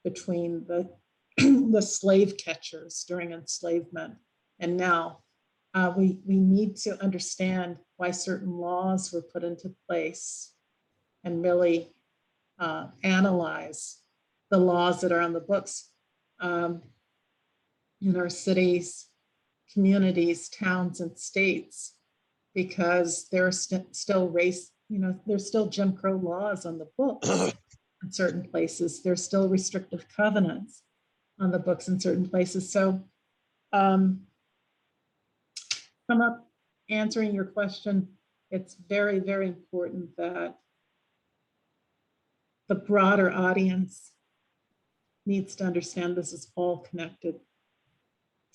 between the the slave catchers during enslavement and now. We need to understand why certain laws were put into place and really analyze the laws that are on the books in our cities, communities, towns, and states, because there are still race, there's still Jim Crow laws on the books in certain places. There's still restrictive covenants on the books in certain places. So sum up, answering your question, it's very, very important that the broader audience needs to understand this is all connected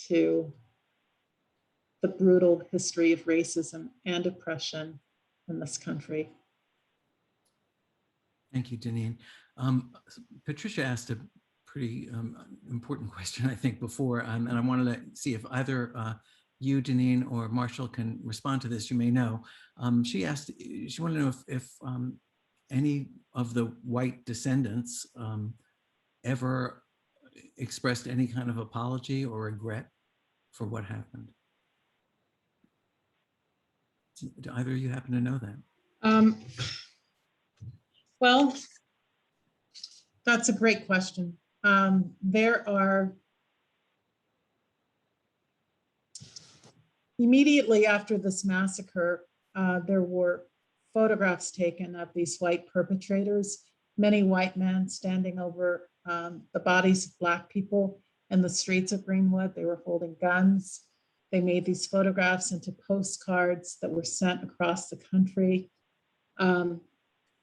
to the brutal history of racism and oppression in this country. Thank you, DeNeen. Patricia asked a pretty important question, I think, before, and I wanted to see if either you, DeNeen, or Marshall can respond to this. You may know. She wanted to know if any of the white descendants ever expressed any kind of apology or regret for what happened. Do either of you happen to know that? Well, that's a great question. There are, immediately after this massacre, there were photographs taken of these white perpetrators, many white men standing over the bodies of Black people in the streets of Greenwood. They were holding guns. They made these photographs into postcards that were sent across the country.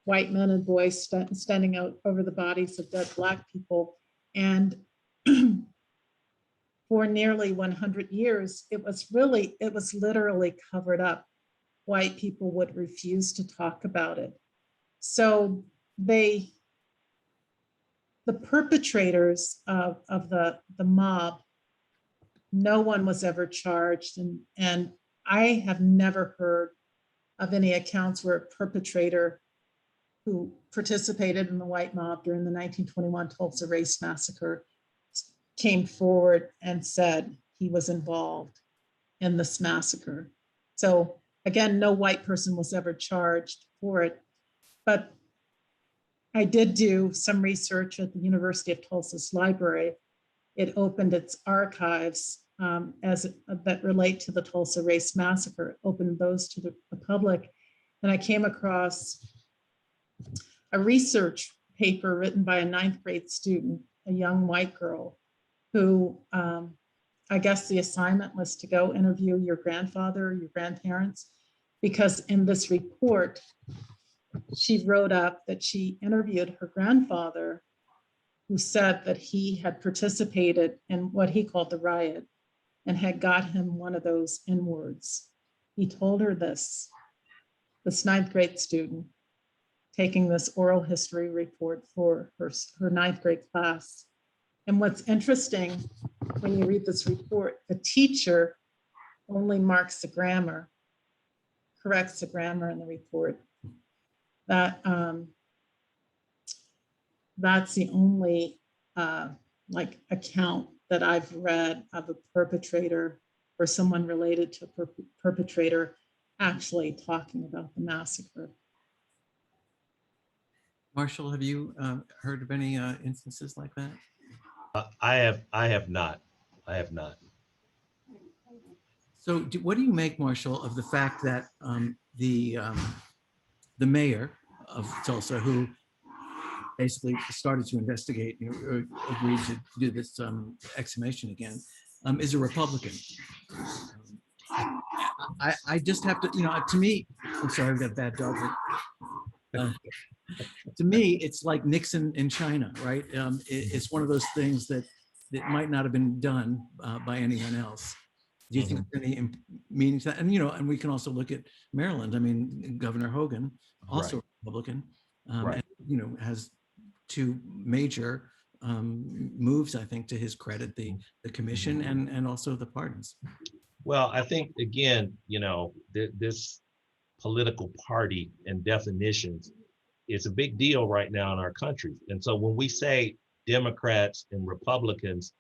White men and boys standing out over the bodies of dead Black people. And for nearly 100 years, it was literally covered up. White people would refuse to talk about it. So the perpetrators of the mob, no one was ever charged. And I have never heard of any accounts where a perpetrator who participated in the white mob during the 1921 Tulsa Race Massacre came forward and said he was involved in this massacre. So again, no white person was ever charged for it. But I did do some research at the University of Tulsa's library. It opened its archives that relate to the Tulsa Race Massacre, opened those to the public. And I came across a research paper written by a 9th grade student, a young white girl, who I guess the assignment was to go interview your grandfather, your grandparents, because in this report, she wrote up that she interviewed her grandfather, who said that he had participated in what he called the riot and had got him one of those N-words. He told her this 9th grade student, taking this oral history report for her 9th grade class. And what's interesting when you read this report, the teacher only marks the grammar, corrects the grammar in the report. That's the only account that I've read of a perpetrator or someone related to a perpetrator actually talking about the massacre. Marshall, have you heard of any instances like that? I have not. So what do you make, Marshall, of the fact that the mayor of Tulsa, who basically started to investigate, or agreed to do this exhumation again, is a Republican. I just have to, to me, I'm sorry, I've got a bad dog. To me, it's like Nixon in China, right? It's one of those things that might not have been done by anyone else. Do you think there's any meaning to that? And and we can also look at Maryland. I mean, Governor Hogan, also Republican, Right. and has two major moves, I think, to his credit: the commission and also the pardons. Well, I think again, this political party and definitions, it's a big deal right now in our country. And so when we say Democrats and Republicans,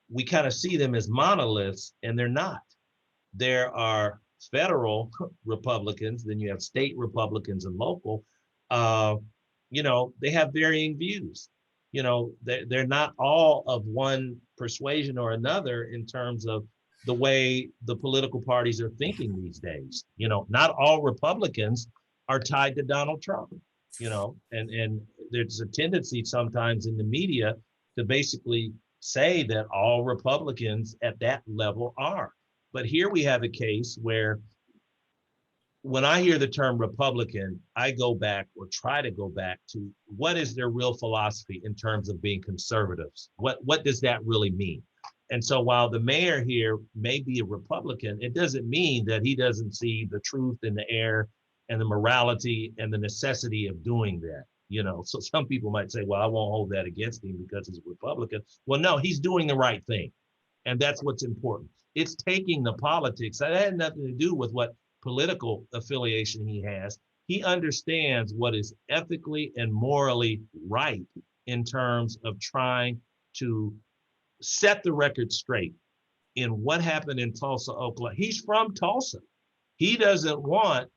we kind of see them as monoliths, and they're not. There are federal Republicans, then you have state Republicans and local. They have varying views. They're not all of one persuasion or another in terms of the way the political parties are thinking these days. Not all Republicans are tied to Donald Trump. And there's a tendency sometimes in the media to basically say that all Republicans at that level are. But here we have a case where when I hear the term Republican, I go back, or try to go back, to what is their real philosophy in terms of being conservatives? What does that really mean? And so while the mayor here may be a Republican, it doesn't mean that he doesn't see the truth in the air and the morality and the necessity of doing that. So some people might say, well, I won't hold that against him because he's a Republican. Well, no, he's doing the right thing. And that's what's important. It's taking the politics. That had nothing to do with what political affiliation he has. He understands what is ethically and morally right in terms of trying to set the record straight in what happened in Tulsa, Oklahoma. He's from Tulsa. He doesn't want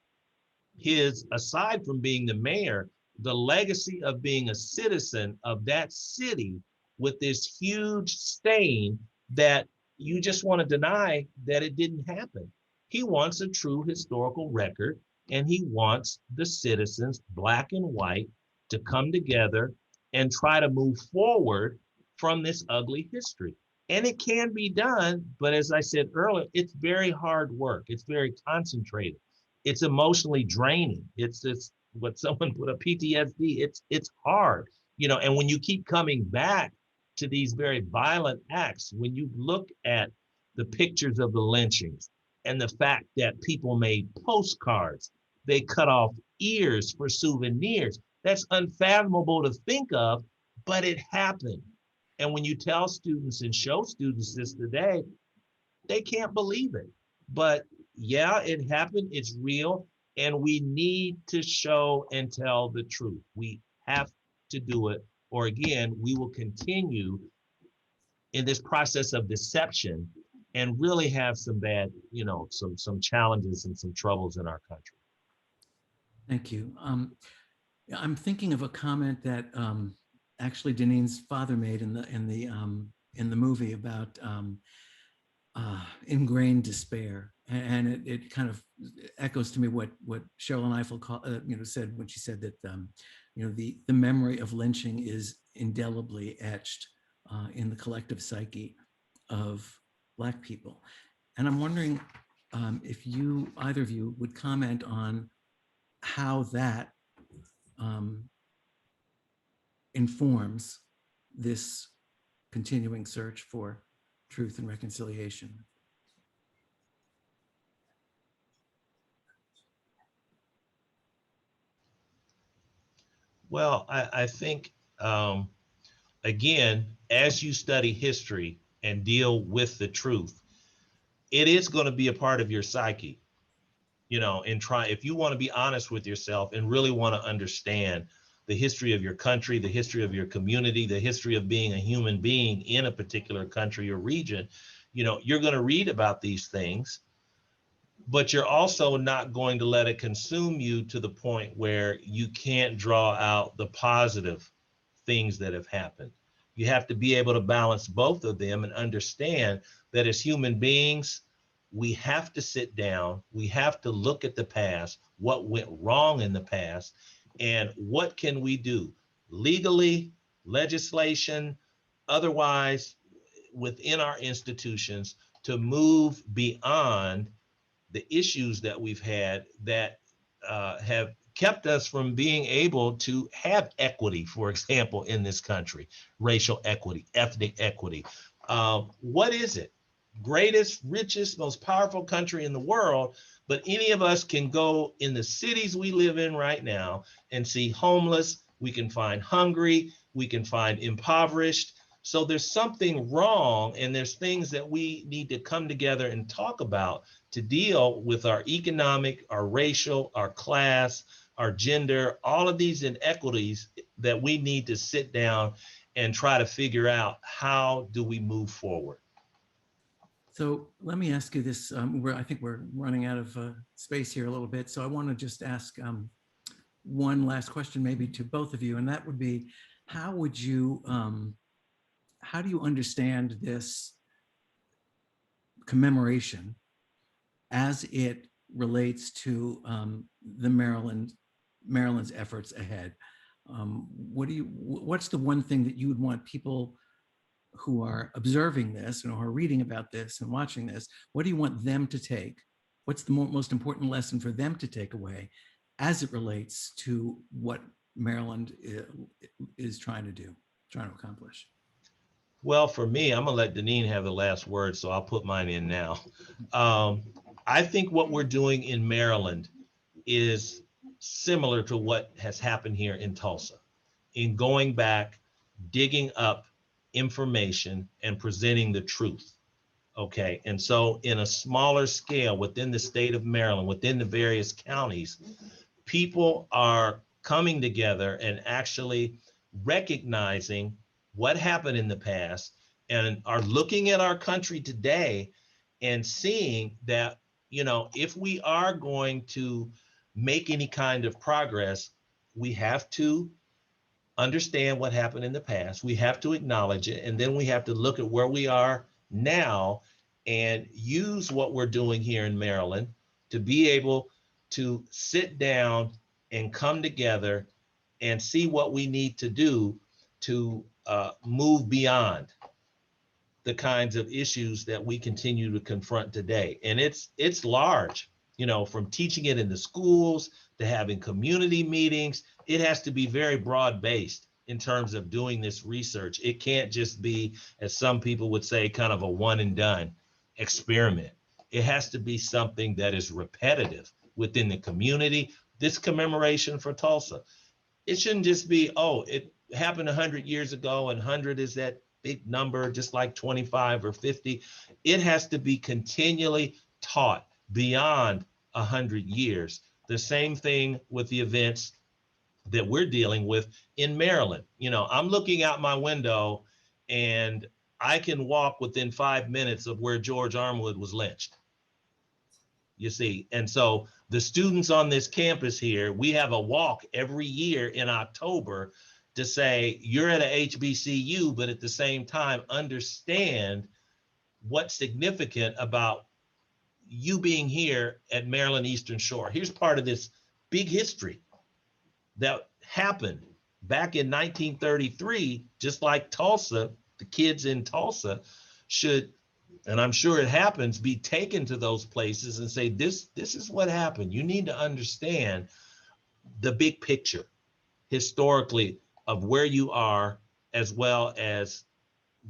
aside from being the mayor, the legacy of being a citizen of that city with this huge stain that you just want to deny that it didn't happen. He wants a true historical record, and he wants the citizens, black and white, to come together and try to move forward from this ugly history. And it can be done, but as I said earlier, it's very hard work. It's very concentrated. It's emotionally draining. It's what someone put a PTSD. It's hard, and when you keep coming back to these very violent acts, when you look at the pictures of the lynchings and the fact that people made postcards, they cut off ears for souvenirs. That's unfathomable to think of, but it happened. And when you tell students and show students this today, they can't believe it. But yeah, it happened, it's real, and we need to show and tell the truth. We have to do it, or again, we will continue in this process of deception and really have some bad, some challenges and some troubles in our country. Thank you. I'm thinking of a comment that actually DeNeen's father made in the movie about ingrained despair, and it kind of echoes to me what Cheryl Eiffel said when she said that the memory of lynching is indelibly etched in the collective psyche of Black people. And I'm wondering if either of you would comment on how that informs this continuing search for truth and reconciliation. Well, I think, again, as you study history and deal with the truth, it is going to be a part of your psyche, and if you want to be honest with yourself and really want to understand the history of your country, the history of your community, the history of being a human being in a particular country or region, you're going to read about these things, but you're also not going to let it consume you to the point where you can't draw out the positive things that have happened. You have to be able to balance both of them and understand that as human beings, we have to sit down, we have to look at the past, what went wrong in the past, and what can we do? legally, legislation, otherwise within our institutions to move beyond the issues that we've had that have kept us from being able to have equity, for example, in this country, racial equity, ethnic equity. What is it? Greatest, richest, most powerful country in the world, but any of us can go in the cities we live in right now and see homeless, we can find hungry, we can find impoverished. So there's something wrong, and there's things that we need to come together and talk about to deal with our economic, our racial, our class, our gender, all of these inequities that we need to sit down and try to figure out how do we move forward. So let me ask you this. I think we're running out of space here a little bit. So I want to just ask one last question maybe to both of you, and that would be, how do you understand this commemoration as it relates to Maryland's efforts ahead? What's the one thing that you would want people who are observing this and who are reading about this and watching this, what do you want them to take? What's the most important lesson for them to take away as it relates to what Maryland is trying to do, trying to accomplish? Well, for me, I'm gonna let DeNeen have the last word, so I'll put mine in now. I think what we're doing in Maryland is similar to what has happened here in Tulsa, in going back, digging up information and presenting the truth. Okay, and so in a smaller scale within the state of Maryland, within the various counties, people are coming together and actually recognizing what happened in the past and are looking at our country today and seeing that, you know, if we are going to make any kind of progress, we have to understand what happened in the past. We have to acknowledge it. And then we have to look at where we are now and use what we're doing here in Maryland to be able to sit down and come together and see what we need to do to move beyond the kinds of issues that we continue to confront today. And it's large, you know, from teaching it in the schools to having community meetings. It has to be very broad-based in terms of doing this research. It can't just be, as some people would say, kind of a one and done experiment. It has to be something that is repetitive within the community. This commemoration for Tulsa, it shouldn't just be, oh, it happened 100 years ago and 100 is that big number, just like 25 or 50. It has to be continually taught beyond 100 years. The same thing with the events that we're dealing with in Maryland. You know, I'm looking out my window and I can walk within 5 minutes of where George Armwood was lynched. You see, and so the students on this campus here, we have a walk every year in October to say, you're at a HBCU, but at the same time, understand what's significant about you being here at Maryland Eastern Shore. Here's part of this big history that happened back in 1933, just like Tulsa. The kids in Tulsa should, and I'm sure it happens, be taken to those places and say, this is what happened. You need to understand the big picture historically of where you are, as well as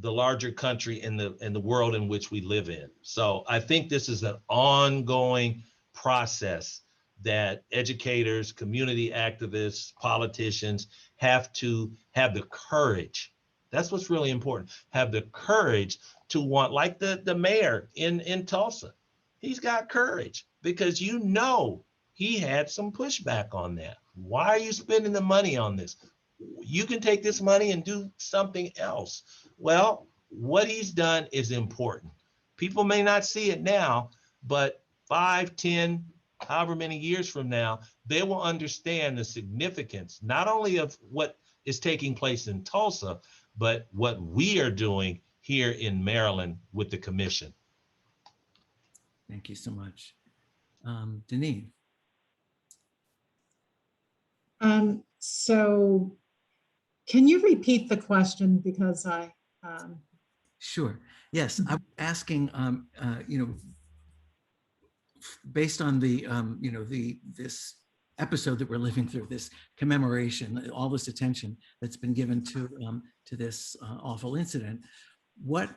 the larger country and the world in which we live in. So I think this is an ongoing process that educators, community activists, politicians have to have the courage. That's what's really important. Have the courage to want, like the mayor in Tulsa. He's got courage because, you know, he had some pushback on that. Why are you spending the money on this? You can take this money and do something else. Well, what he's done is important. People may not see it now, but 5, 10, however many years from now, they will understand the significance, not only of what is taking place in Tulsa, but what we are doing here in Maryland with the commission. Thank you so much. DeNeen. So Can you repeat the question because Sure. Yes, I'm asking, based on the, this episode that we're living through, this commemoration, all this attention that's been given to this awful incident, what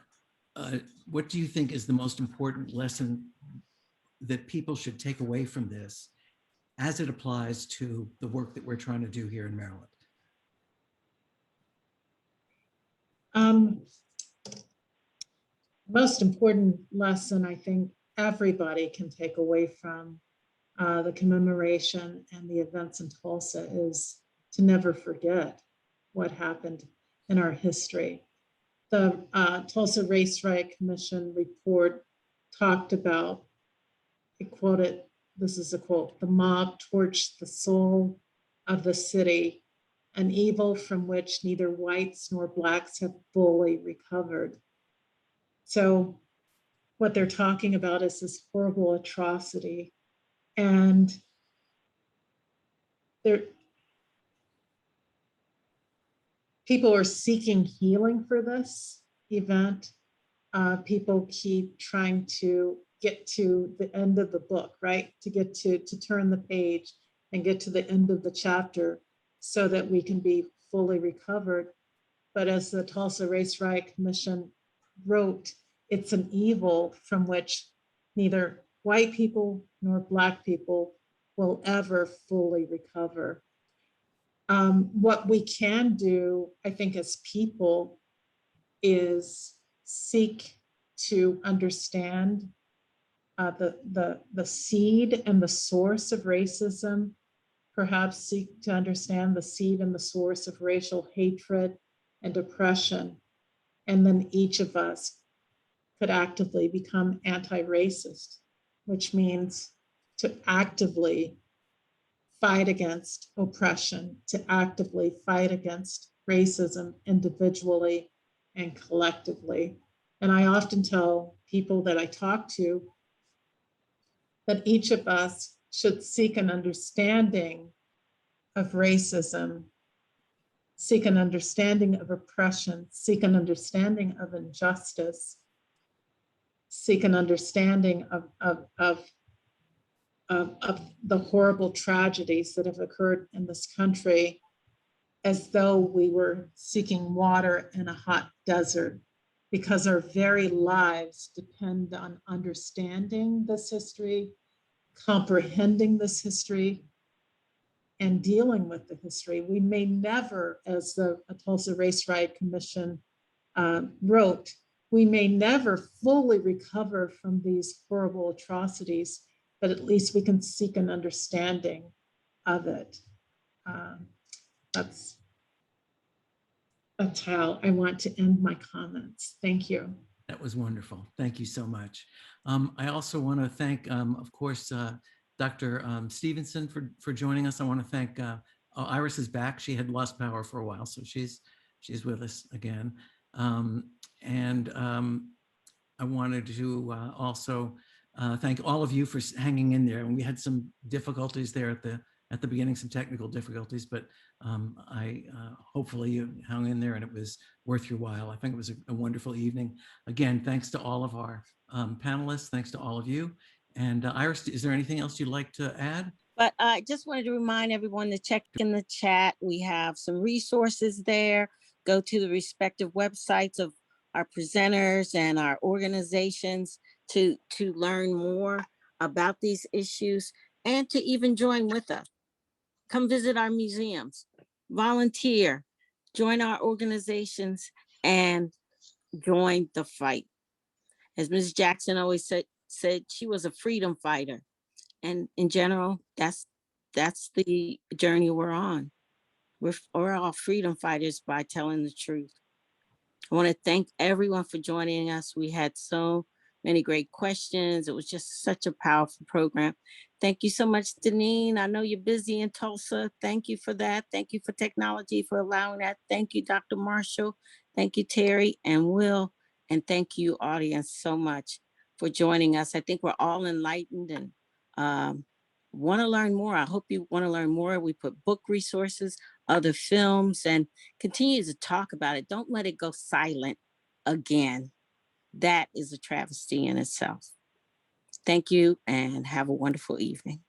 do you think is the most important lesson that people should take away from this as it applies to the work that we're trying to do here in Maryland? Most important lesson I think everybody can take away from the commemoration and the events in Tulsa is to never forget what happened in our history. The Tulsa Race Riot Commission report talked about, I quote it, this is a quote, "The mob torched the soul of the city, an evil from which neither whites nor blacks have fully recovered." So what they're talking about is this horrible atrocity. And people are seeking healing for this event. People keep trying to get to the end of the book, right? To turn the page and get to the end of the chapter so that we can be fully recovered. But as the Tulsa Race Riot Commission wrote, it's an evil from which neither white people nor black people will ever fully recover. What we can do, I think, as people is seek to understand the seed and the source of racism, perhaps seek to understand the seed and the source of racial hatred and oppression. And then each of us could actively become anti-racist, which means to actively fight against oppression, to actively fight against racism individually and collectively. And I often tell people that I talk to that each of us should seek an understanding of racism, seek an understanding of oppression, seek an understanding of injustice, seek an understanding of the horrible tragedies that have occurred in this country, as though we were seeking water in a hot desert, because our very lives depend on understanding this history, comprehending this history, and dealing with the history. We may never, as the Tulsa Race Riot Commission wrote, we may never fully recover from these horrible atrocities, but at least we can seek an understanding of it. That's how I want to end my comments. Thank you. That was wonderful. Thank you so much. I also want to thank, of course, Dr. Stevenson for joining us. I want to thank, Iris is back. She had lost power for a while, so she's with us again. I wanted to also thank all of you for hanging in there. And we had some difficulties there at the beginning, some technical difficulties, but hopefully you hung in there and it was worth your while. I think it was a wonderful evening. Again, thanks to all of our panelists, thanks to all of you. And Iris, is there anything else you'd like to add? But I just wanted to remind everyone to check in the chat. We have some resources there. Go to the respective websites of our presenters and our organizations to learn more about these issues and to even join with us. Come visit our museums, volunteer, join our organizations, and join the fight. As Ms. Jackson always said she was a freedom fighter. And in general, that's the journey we're on. We're all freedom fighters by telling the truth. I want to thank everyone for joining us. We had so many great questions. It was just such a powerful program. Thank you so much, DeNeen. I know you're busy in Tulsa. Thank you for that. Thank you for technology for allowing that. Thank you, Dr. Marshall. Thank you, Terry and Will. And thank you, audience, so much for joining us. I think we're all enlightened and want to learn more. I hope you want to learn more. We put book resources, other films, and continue to talk about it. Don't let it go silent again. That is a travesty in itself. Thank you and have a wonderful evening.